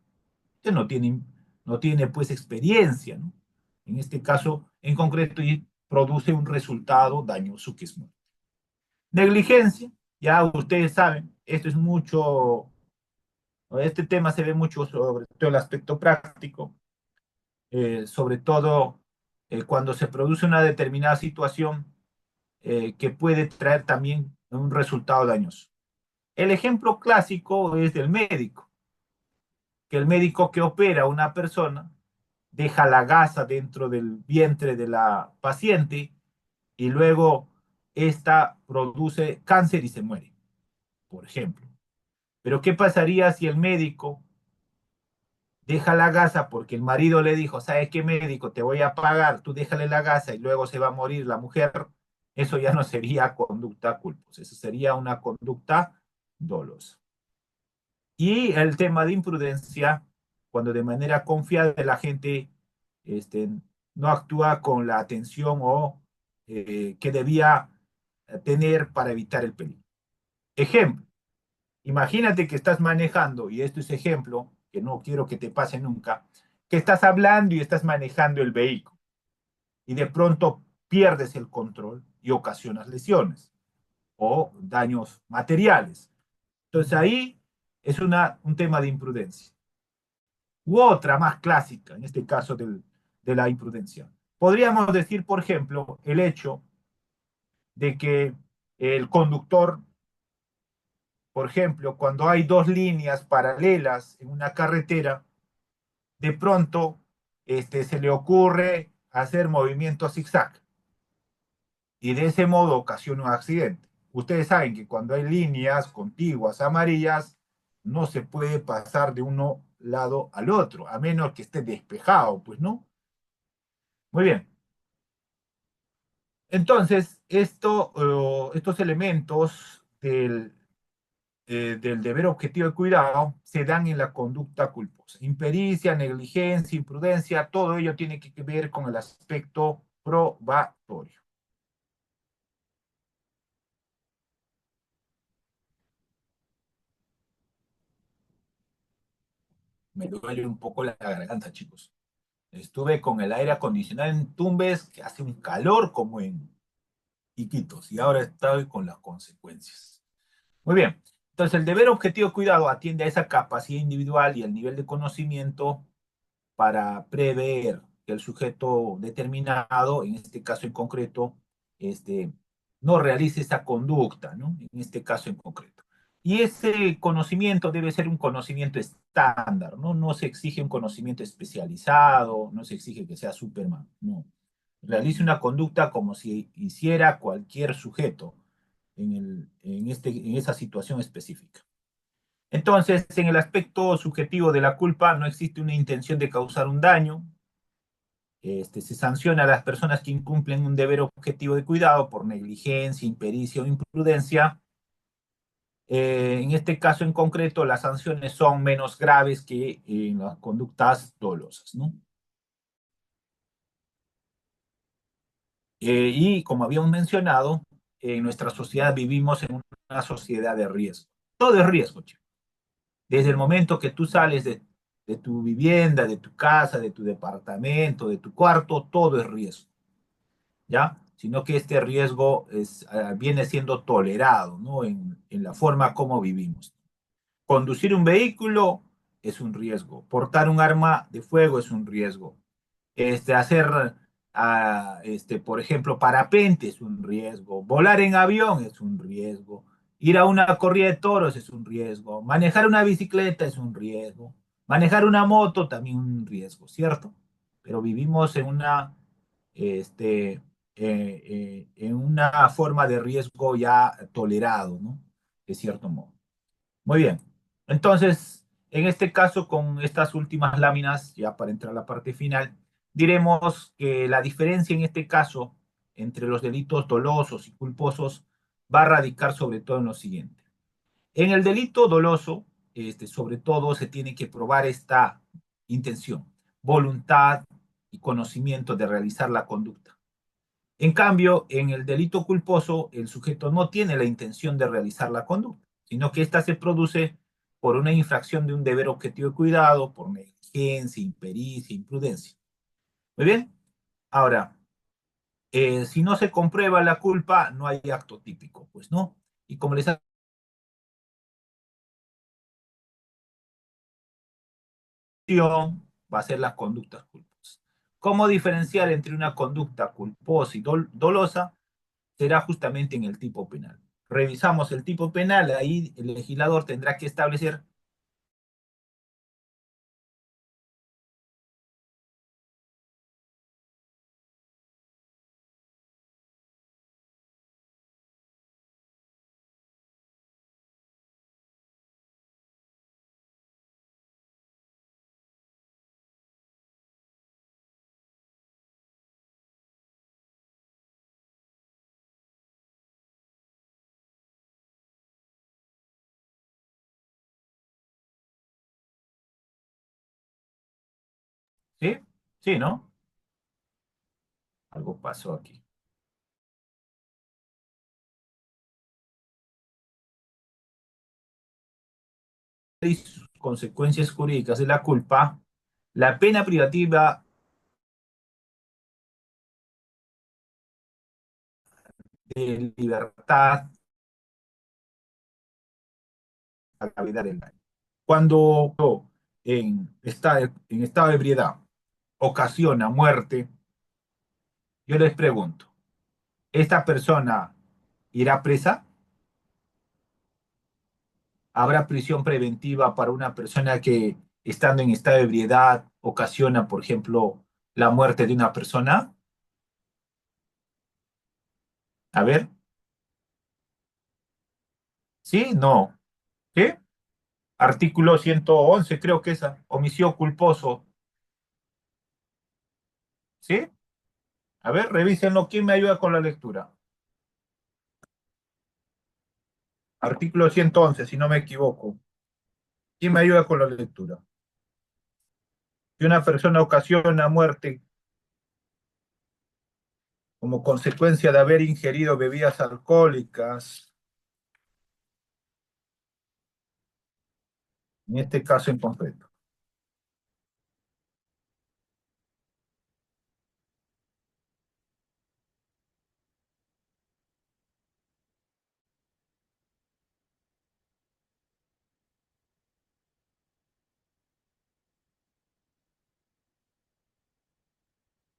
Usted no tiene pues experiencia, ¿no? En este caso en concreto, y produce un resultado dañoso que es muerte. Negligencia, ya ustedes saben, esto es mucho, este tema se ve mucho sobre todo el aspecto práctico, sobre todo cuando se produce una determinada situación que puede traer también un resultado dañoso. El ejemplo clásico es del médico, que el médico que opera a una persona deja la gasa dentro del vientre de la paciente y luego esta produce cáncer y se muere, por ejemplo. Pero ¿qué pasaría si el médico deja la gasa porque el marido le dijo, ¿sabes qué, médico? Te voy a pagar, tú déjale la gasa y luego se va a morir la mujer? Eso ya no sería conducta culposa, eso sería una conducta dolosa. Y el tema de imprudencia, cuando de manera confiada la gente no actúa con la atención o que debía tener para evitar el peligro. Ejemplo, imagínate que estás manejando, y esto es ejemplo, que no quiero que te pase nunca, que estás hablando y estás manejando el vehículo. y de pronto pierdes el control y ocasionas lesiones o daños materiales. Entonces ahí es un tema de imprudencia. U otra más clásica, en este caso de la imprudencia. Podríamos decir, por ejemplo, el hecho de que el conductor, por ejemplo, cuando hay dos líneas paralelas en una carretera, de pronto se le ocurre hacer movimiento zigzag y de ese modo ocasiona un accidente. Ustedes saben que cuando hay líneas contiguas amarillas, no se puede pasar de uno lado al otro, a menos que esté despejado, pues no. Muy bien. Entonces, estos elementos del deber objetivo de cuidado se dan en la conducta culposa. Impericia, negligencia, imprudencia, todo ello tiene que ver con el aspecto probatorio. Me duele un poco la garganta, chicos. Estuve con el aire acondicionado en Tumbes, que hace un calor como en Iquitos, y ahora estoy con las consecuencias. Muy bien. Entonces, el deber objetivo de cuidado atiende a esa capacidad individual y el nivel de conocimiento para prever que el sujeto determinado, en este caso en concreto, no realice esa conducta, ¿no? En este caso en concreto. Y ese conocimiento debe ser un conocimiento estándar, ¿no? No se exige un conocimiento especializado, no se exige que sea Superman, no. Realice una conducta como si hiciera cualquier sujeto en esa situación específica. Entonces, en el aspecto subjetivo de la culpa no existe una intención de causar un daño. Se sanciona a las personas que incumplen un deber objetivo de cuidado por negligencia, impericia o imprudencia. En este caso en concreto, las sanciones son menos graves que en las conductas dolosas, ¿no? Y como habíamos mencionado, en nuestra sociedad vivimos en una sociedad de riesgo. Todo es riesgo, chicos. Desde el momento que tú sales de tu vivienda, de tu casa, de tu departamento, de tu cuarto, todo es riesgo, ¿ya? Sino que este riesgo viene siendo tolerado, ¿no? En la forma como vivimos. Conducir un vehículo es un riesgo. Portar un arma de fuego es un riesgo. Hacer, por ejemplo, parapente es un riesgo. Volar en avión es un riesgo. Ir a una corrida de toros es un riesgo. Manejar una bicicleta es un riesgo. Manejar una moto también un riesgo, ¿cierto? Pero vivimos en una forma de riesgo ya tolerado, ¿no? De cierto modo. Muy bien. Entonces, en este caso, con estas últimas láminas, ya para entrar a la parte final, diremos que la diferencia en este caso entre los delitos dolosos y culposos va a radicar sobre todo en lo siguiente. En el delito doloso, sobre todo se tiene que probar esta intención, voluntad y conocimiento de realizar la conducta. En cambio, en el delito culposo, el sujeto no tiene la intención de realizar la conducta, sino que ésta se produce por una infracción de un deber objetivo de cuidado, por negligencia, impericia, imprudencia. Muy bien. Ahora, si no se comprueba la culpa, no hay acto típico, pues no. Y como les va a ser las conductas culposas. ¿Cómo diferenciar entre una conducta culposa y dolosa? Será justamente en el tipo penal. Revisamos el tipo penal, ahí el legislador tendrá que establecer ¿sí? Sí, ¿no? Algo pasó aquí. Y sus consecuencias jurídicas de la culpa, la pena privativa de libertad a la gravedad del daño. Cuando en estado de ebriedad ocasiona muerte, yo les pregunto, ¿esta persona irá presa? ¿Habrá prisión preventiva para una persona que, estando en estado de ebriedad, ocasiona, por ejemplo, la muerte de una persona? A ver, ¿sí? No. ¿Qué? Artículo 111, creo que es homicidio culposo. ¿Sí? A ver, revísenlo. ¿Quién me ayuda con la lectura? Artículo 111, si no me equivoco. ¿Quién me ayuda con la lectura? Si una persona ocasiona muerte como consecuencia de haber ingerido bebidas alcohólicas, en este caso en concreto.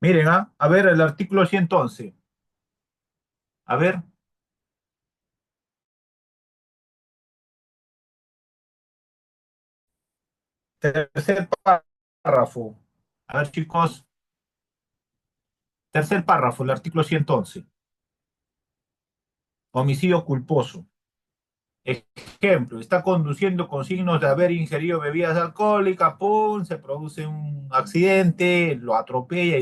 Miren, a ver el artículo 111. A ver, tercer párrafo. A ver, chicos, tercer párrafo, el artículo 111. Homicidio culposo. Ejemplo, está conduciendo con signos de haber ingerido bebidas alcohólicas, ¡pum! Se produce un accidente, lo atropella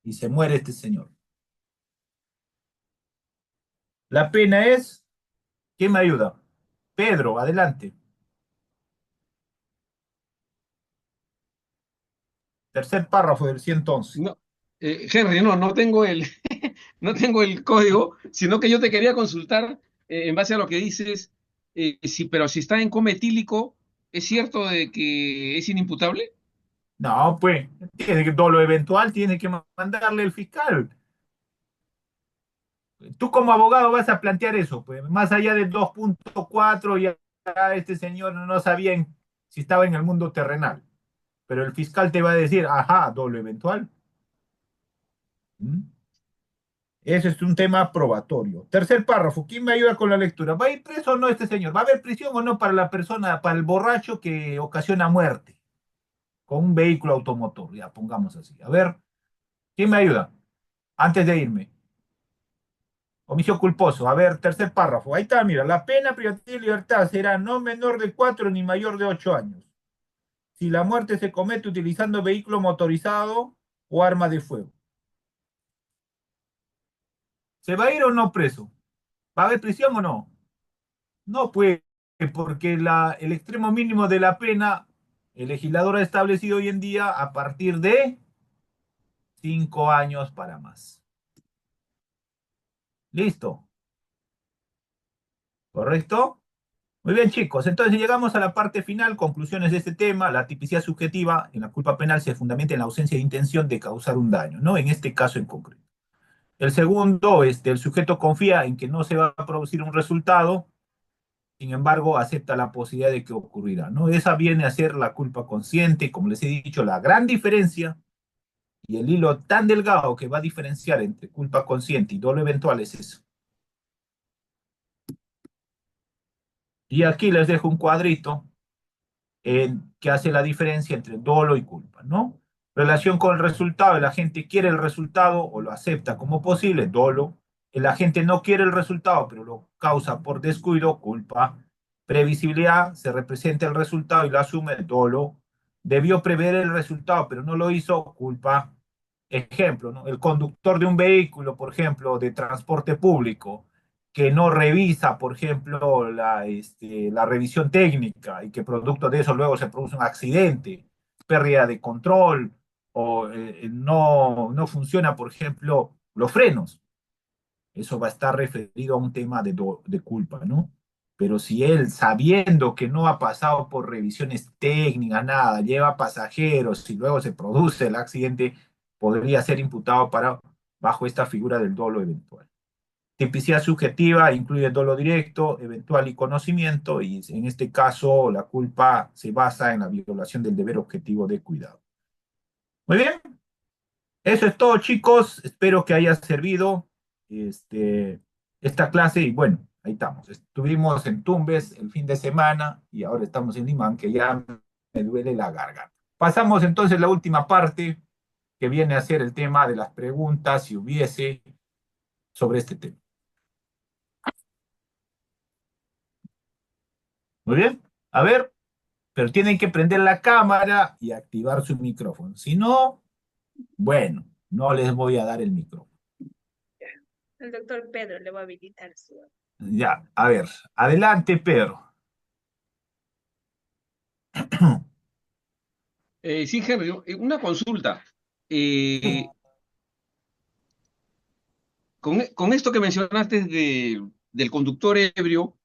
y se muere este señor. La pena es, ¿quién me ayuda? Pedro, adelante. Tercer párrafo del 111. No, Henry, no tengo no tengo el código, sino que yo te quería consultar en base a lo que dices, pero si está en coma etílico, ¿es cierto de que es inimputable? No, pues, todo lo eventual tiene que mandarle el fiscal. Tú como abogado vas a plantear eso, pues, más allá del 2.4, ya este señor no sabía si estaba en el mundo terrenal, pero el fiscal te va a decir, ajá, doble eventual. ¿Mm? Ese es un tema probatorio. Tercer párrafo, ¿quién me ayuda con la lectura? ¿Va a ir preso o no este señor? ¿Va a haber prisión o no para la persona, para el borracho que ocasiona muerte con un vehículo automotor? Ya, pongamos así. A ver, ¿quién me ayuda? Antes de irme. Homicidio culposo. A ver, tercer párrafo. Ahí está, mira. La pena privativa de libertad será no menor de 4 ni mayor de 8 años. Si la muerte se comete utilizando vehículo motorizado o arma de fuego. ¿Se va a ir o no preso? ¿Va a haber prisión o no? No, pues, porque el extremo mínimo de la pena, el legislador ha establecido hoy en día a partir de 5 años para más. ¿Listo? ¿Correcto? Muy bien, chicos. Entonces llegamos a la parte final, conclusiones de este tema. La tipicidad subjetiva en la culpa penal se fundamenta en la ausencia de intención de causar un daño, ¿no? En este caso en concreto. El segundo, el sujeto confía en que no se va a producir un resultado, sin embargo, acepta la posibilidad de que ocurrirá, ¿no? Esa viene a ser la culpa consciente, como les he dicho, la gran diferencia y el hilo tan delgado que va a diferenciar entre culpa consciente y dolo eventual es eso. Y aquí les dejo un cuadrito que hace la diferencia entre dolo y culpa, ¿no? Relación con el resultado, el agente quiere el resultado o lo acepta como posible, dolo. El agente no quiere el resultado, pero lo causa por descuido, culpa. Previsibilidad, se representa el resultado y lo asume, dolo. Debió prever el resultado, pero no lo hizo, culpa. Ejemplo, ¿no? El conductor de un vehículo, por ejemplo, de transporte público, que no revisa, por ejemplo, la revisión técnica y que producto de eso luego se produce un accidente, pérdida de control o no funciona, por ejemplo, los frenos. Eso va a estar referido a un tema de culpa, ¿no? Pero si él, sabiendo que no ha pasado por revisiones técnicas, nada, lleva pasajeros y luego se produce el accidente, podría ser imputado bajo esta figura del dolo eventual. Tipicidad subjetiva incluye dolo directo, eventual y conocimiento, y en este caso la culpa se basa en la violación del deber objetivo de cuidado. Muy bien, eso es todo, chicos. Espero que haya servido esta clase y bueno, ahí estamos. Estuvimos en Tumbes el fin de semana y ahora estamos en Limán, que ya me duele la garganta. Pasamos entonces a la última parte, que viene a ser el tema de las preguntas, si hubiese, sobre este tema. Muy bien, a ver, pero tienen que prender la cámara y activar su micrófono. Si no, bueno, no les voy a dar el micrófono. El doctor Pedro le va a habilitar su... Ya, a ver, adelante, Pedro. Sí, Henry, una consulta. Eh, con esto que mencionaste del conductor ebrio,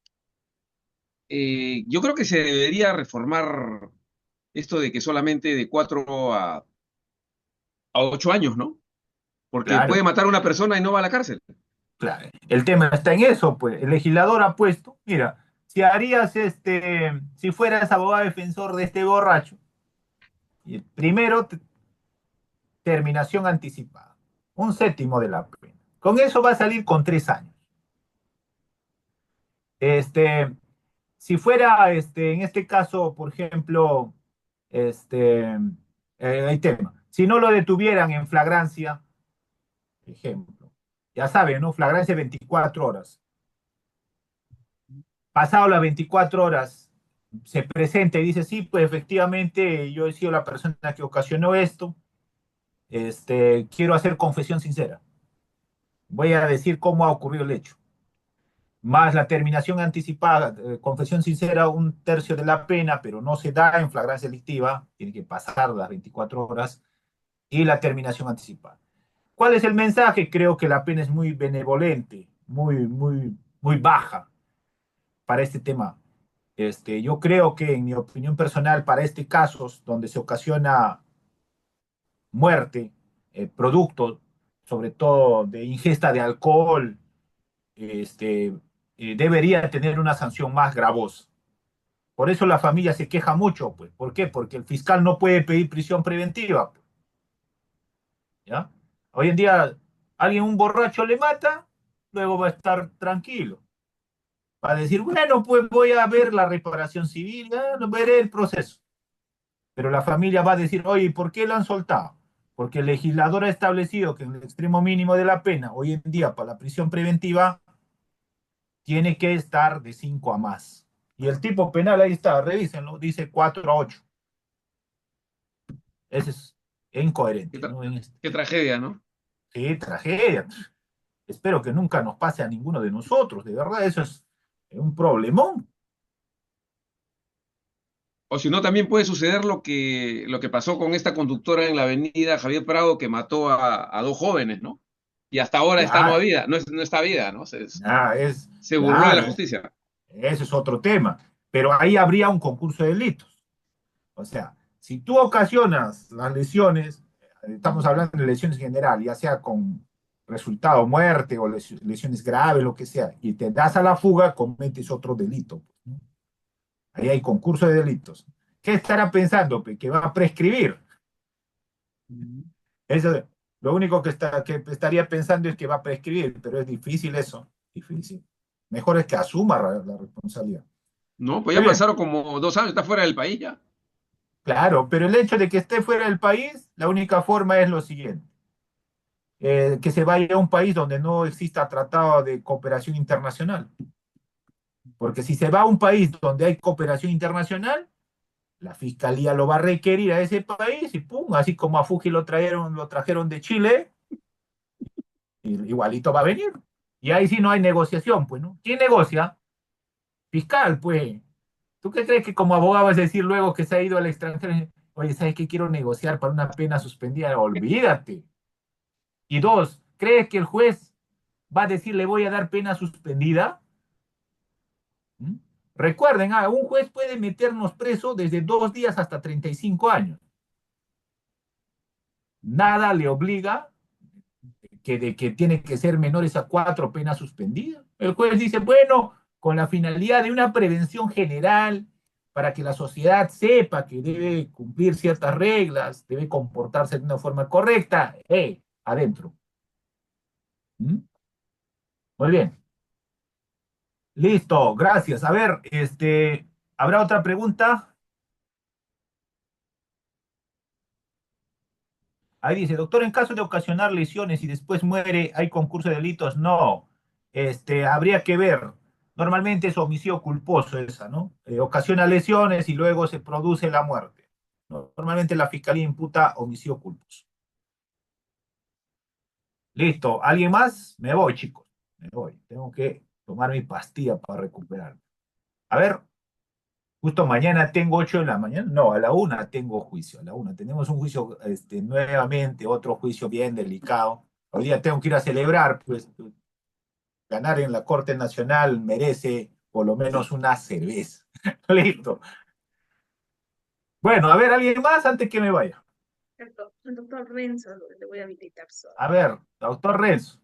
yo creo que se debería reformar esto de que solamente de 4 a 8 años, ¿no? Porque puede Claro, matar a una persona y no va a la cárcel. claro. El tema está en eso, pues. El legislador ha puesto, mira, si harías si fueras abogado defensor de este borracho, y primero terminación anticipada, un séptimo de la pena. Con eso va a salir con 3 años. Este, si fuera, en este caso, por ejemplo, hay tema. Si no lo detuvieran en flagrancia, ejemplo, ya saben, ¿no? Flagrancia 24 horas. Pasado las 24 horas, se presenta y dice, sí, pues efectivamente yo he sido la persona que ocasionó esto, quiero hacer confesión sincera. Voy a decir cómo ha ocurrido el hecho. Más la terminación anticipada, confesión sincera, un tercio de la pena, pero no se da en flagrancia delictiva, tiene que pasar las 24 horas, y la terminación anticipada. ¿Cuál es el mensaje? Creo que la pena es muy benevolente, muy baja para este tema. Yo creo que, en mi opinión personal, para este caso, donde se ocasiona muerte, producto, sobre todo de ingesta de alcohol, debería tener una sanción más gravosa. Por eso la familia se queja mucho, pues. ¿Por qué? Porque el fiscal no puede pedir prisión preventiva, pues, ¿ya? Hoy en día, alguien, un borracho le mata, luego va a estar tranquilo. Va a decir, bueno, pues voy a ver la reparación civil, ya, veré el proceso. Pero la familia va a decir, oye, ¿por qué lo han soltado? Porque el legislador ha establecido que el extremo mínimo de la pena, hoy en día, para la prisión preventiva, tiene que estar de 5 a más. Y el tipo penal, ahí está, revísenlo, dice 4 a 8. Ese es Qué, incoherente, tra- ¿no? qué tragedia, ¿no? Sí, tragedia. Espero que nunca nos pase a ninguno de nosotros, de verdad, eso es un problemón. O si no, también puede suceder lo que pasó con esta conductora en la avenida Javier Prado que mató a dos jóvenes, ¿no? Y hasta ahora está no Claro, vida, no está vida, ¿no? Se burló de la claro, justicia. ese es otro tema. Pero ahí habría un concurso de delitos. O sea, si tú ocasionas las lesiones, estamos hablando de lesiones en general, ya sea con resultado muerte o lesiones graves, lo que sea, y te das a la fuga, cometes otro delito, ¿no? Ahí hay concurso de delitos. ¿Qué estará pensando? Que va a prescribir. Eso, lo único que estaría pensando es que va a prescribir, pero es difícil eso, difícil. Mejor es que asuma la responsabilidad. No, pues Muy ya bien, pasaron como 2 años, está fuera del país ya. claro, pero el hecho de que esté fuera del país, la única forma es lo siguiente: que se vaya a un país donde no exista tratado de cooperación internacional. Porque si se va a un país donde hay cooperación internacional, la fiscalía lo va a requerir a ese país y pum, así como a Fuji lo trajeron de Chile, igualito va a venir. Y ahí sí no hay negociación, pues, ¿no? ¿Quién negocia? Fiscal, pues. ¿Tú qué crees que como abogado vas a decir luego que se ha ido al extranjero? Oye, ¿sabes qué? Quiero negociar para una pena suspendida. Olvídate. Y dos, ¿crees que el juez va a decir le voy a dar pena suspendida? ¿Mm? Recuerden, un juez puede meternos preso desde 2 días hasta 35 años. Nada le obliga de que tiene que ser menores a 4, pena suspendida. El juez dice, bueno, con la finalidad de una prevención general, para que la sociedad sepa que debe cumplir ciertas reglas, debe comportarse de una forma correcta, adentro. ¿Mm? Muy bien. Listo, gracias. A ver, ¿habrá otra pregunta? Ahí dice, doctor, en caso de ocasionar lesiones y después muere, ¿hay concurso de delitos? No. Habría que ver. Normalmente es homicidio culposo esa, ¿no? Ocasiona lesiones y luego se produce la muerte. Normalmente la fiscalía imputa homicidio culposo. Listo. ¿Alguien más? Me voy, chicos. Me voy. Tengo que tomar mi pastilla para recuperarme. A ver, justo mañana tengo 8 de la mañana. No, a la 1 tengo juicio. A la 1 tenemos un juicio, nuevamente, otro juicio bien delicado. Hoy día tengo que ir a celebrar, pues ganar en la Corte Nacional merece por lo menos una cerveza. Listo. Bueno, a ver, ¿alguien más antes que me vaya? El doctor Renzo le voy a habilitar solo. A ver, doctor Renzo.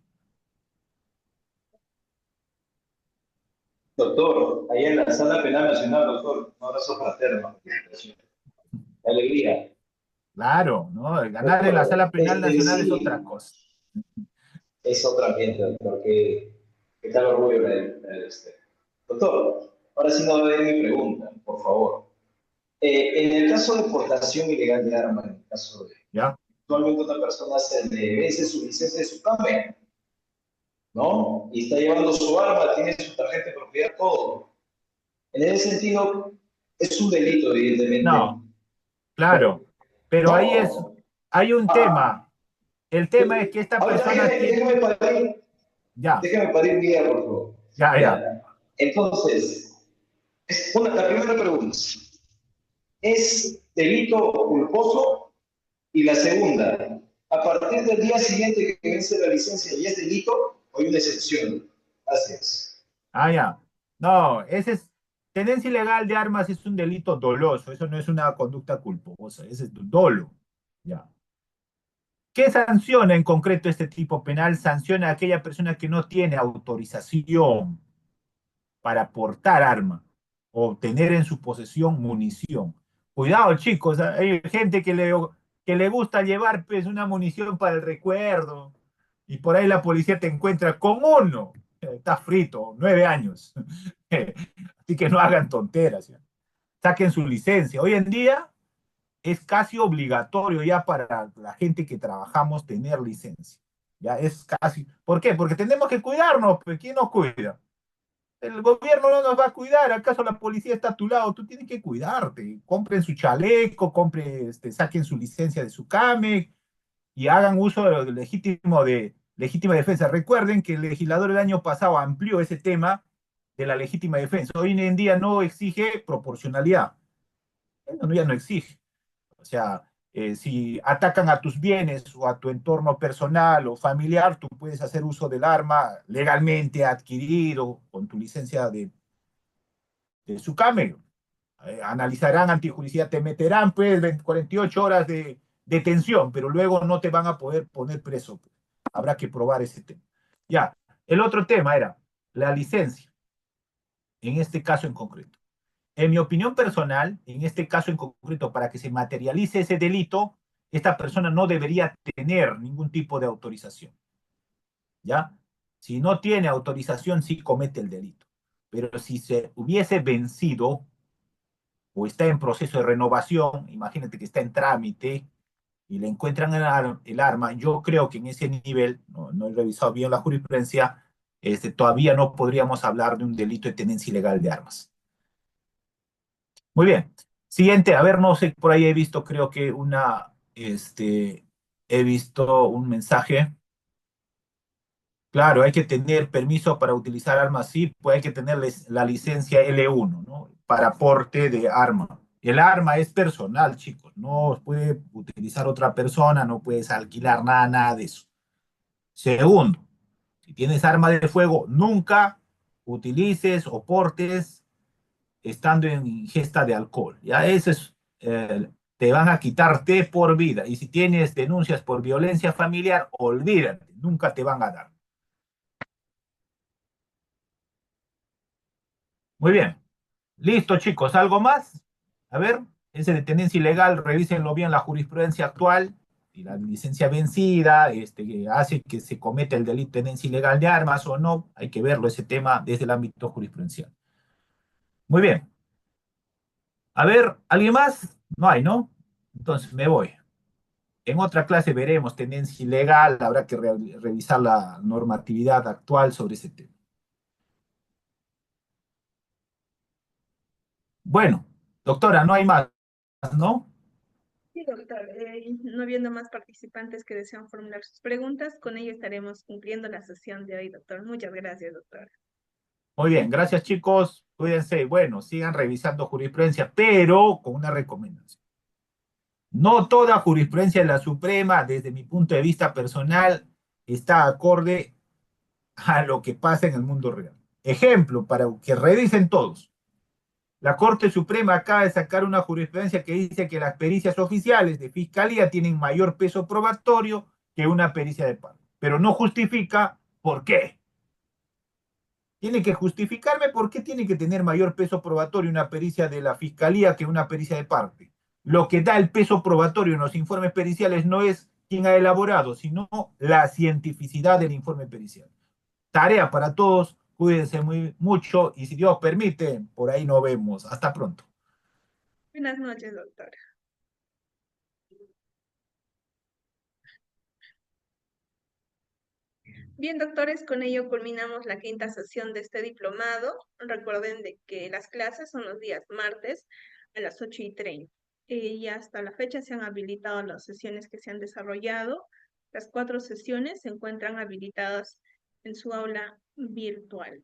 Doctor, ahí en la Sala Penal Nacional, doctor, un abrazo fraterno. Qué alegría. Claro, ¿no? Ganar en la Doctor, Sala Penal Nacional es otra sí, cosa. es otro ambiente, doctor, que tal orgullo de usted. Doctor, ahora sí no va a ver mi pregunta, por favor. En el caso de portación ilegal de armas, en el caso de ¿Ya? actualmente una persona se le vence su licencia de su CAME, ¿no? Y está llevando su arma, tiene su tarjeta de propiedad, todo. En ese sentido, es un delito, evidentemente. No, claro. Pero ahí No. hay un Ah, tema. El tema es que esta ahorita persona tiene, ya, déjeme parir mi idea, por favor. ya, ya. Ya. Entonces, la primera pregunta, ¿es delito culposo? Y la segunda, ¿a partir del día siguiente que vence la licencia ya es delito o hay una excepción? Gracias. Ya. No, tenencia ilegal de armas es un delito doloso, eso no es una conducta culposa, ese es dolo. Ya. ¿Qué sanciona en concreto este tipo penal? Sanciona a aquella persona que no tiene autorización para portar arma o tener en su posesión munición. Cuidado, chicos, hay gente que le gusta llevar pues, una munición para el recuerdo y por ahí la policía te encuentra con uno. Está frito, 9 años. Así que no hagan tonteras. ¿Ya? Saquen su licencia. Hoy en día es casi obligatorio ya para la gente que trabajamos tener licencia. Ya es casi. ¿Por qué? Porque tenemos que cuidarnos. Pues, ¿quién nos cuida? El gobierno no nos va a cuidar, ¿acaso la policía está a tu lado? Tú tienes que cuidarte. Compren su chaleco, saquen su licencia de su CAME y hagan uso de legítima defensa. Recuerden que el legislador el año pasado amplió ese tema de la legítima defensa. Hoy en día no exige proporcionalidad. No, ya no exige. O sea, si atacan a tus bienes o a tu entorno personal o familiar, tú puedes hacer uso del arma legalmente adquirido con tu licencia de su CAME. Analizarán antijudicial, te meterán pues 48 horas de detención, pero luego no te van a poder poner preso. Habrá que probar ese tema. Ya, el otro tema era la licencia, en este caso en concreto. En mi opinión personal, en este caso en concreto, para que se materialice ese delito, esta persona no debería tener ningún tipo de autorización. ¿Ya? Si no tiene autorización, sí comete el delito. Pero si se hubiese vencido o está en proceso de renovación, imagínate que está en trámite y le encuentran el arma, yo creo que en ese nivel, no he revisado bien la jurisprudencia, todavía no podríamos hablar de un delito de tenencia ilegal de armas. Muy bien. Siguiente, a ver, no sé, por ahí he visto, creo que he visto un mensaje. Claro, hay que tener permiso para utilizar armas, sí, pues hay que tener la licencia L1, ¿no? Para porte de arma. El arma es personal, chicos, no puede utilizar otra persona, no puedes alquilar nada, nada de eso. Segundo, si tienes arma de fuego, nunca utilices o portes estando en ingesta de alcohol. Ya ese es te van a quitar de por vida. Y si tienes denuncias por violencia familiar, olvídate, nunca te van a dar. Muy bien. Listo, chicos. ¿Algo más? A ver, ese de tenencia ilegal, revísenlo bien la jurisprudencia actual. Si la licencia vencida que hace que se cometa el delito de tenencia ilegal de armas o no, hay que verlo ese tema desde el ámbito jurisprudencial. Muy bien. A ver, ¿alguien más? No hay, ¿no? Entonces me voy. En otra clase veremos tenencia ilegal, habrá que revisar la normatividad actual sobre ese tema. Bueno, doctora, no hay más, ¿no? Sí, doctor. No viendo más participantes que desean formular sus preguntas, con ello estaremos cumpliendo la sesión de hoy, doctor. Muchas gracias, doctor. Muy bien, gracias chicos, cuídense. Bueno, sigan revisando jurisprudencia, pero con una recomendación. No toda jurisprudencia de la Suprema, desde mi punto de vista personal, está acorde a lo que pasa en el mundo real. Ejemplo, para que revisen todos. La Corte Suprema acaba de sacar una jurisprudencia que dice que las pericias oficiales de fiscalía tienen mayor peso probatorio que una pericia de parte, pero no justifica por qué. Tiene que justificarme por qué tiene que tener mayor peso probatorio una pericia de la fiscalía que una pericia de parte. Lo que da el peso probatorio en los informes periciales no es quien ha elaborado, sino la cientificidad del informe pericial. Tarea para todos, cuídense mucho y si Dios permite, por ahí nos vemos. Hasta pronto. Buenas noches, doctor. Bien, doctores, con ello culminamos la quinta sesión de este diplomado. Recuerden de que las clases son los días martes a las 8:30. Y hasta la fecha se han habilitado las sesiones que se han desarrollado. Las 4 sesiones se encuentran habilitadas en su aula virtual.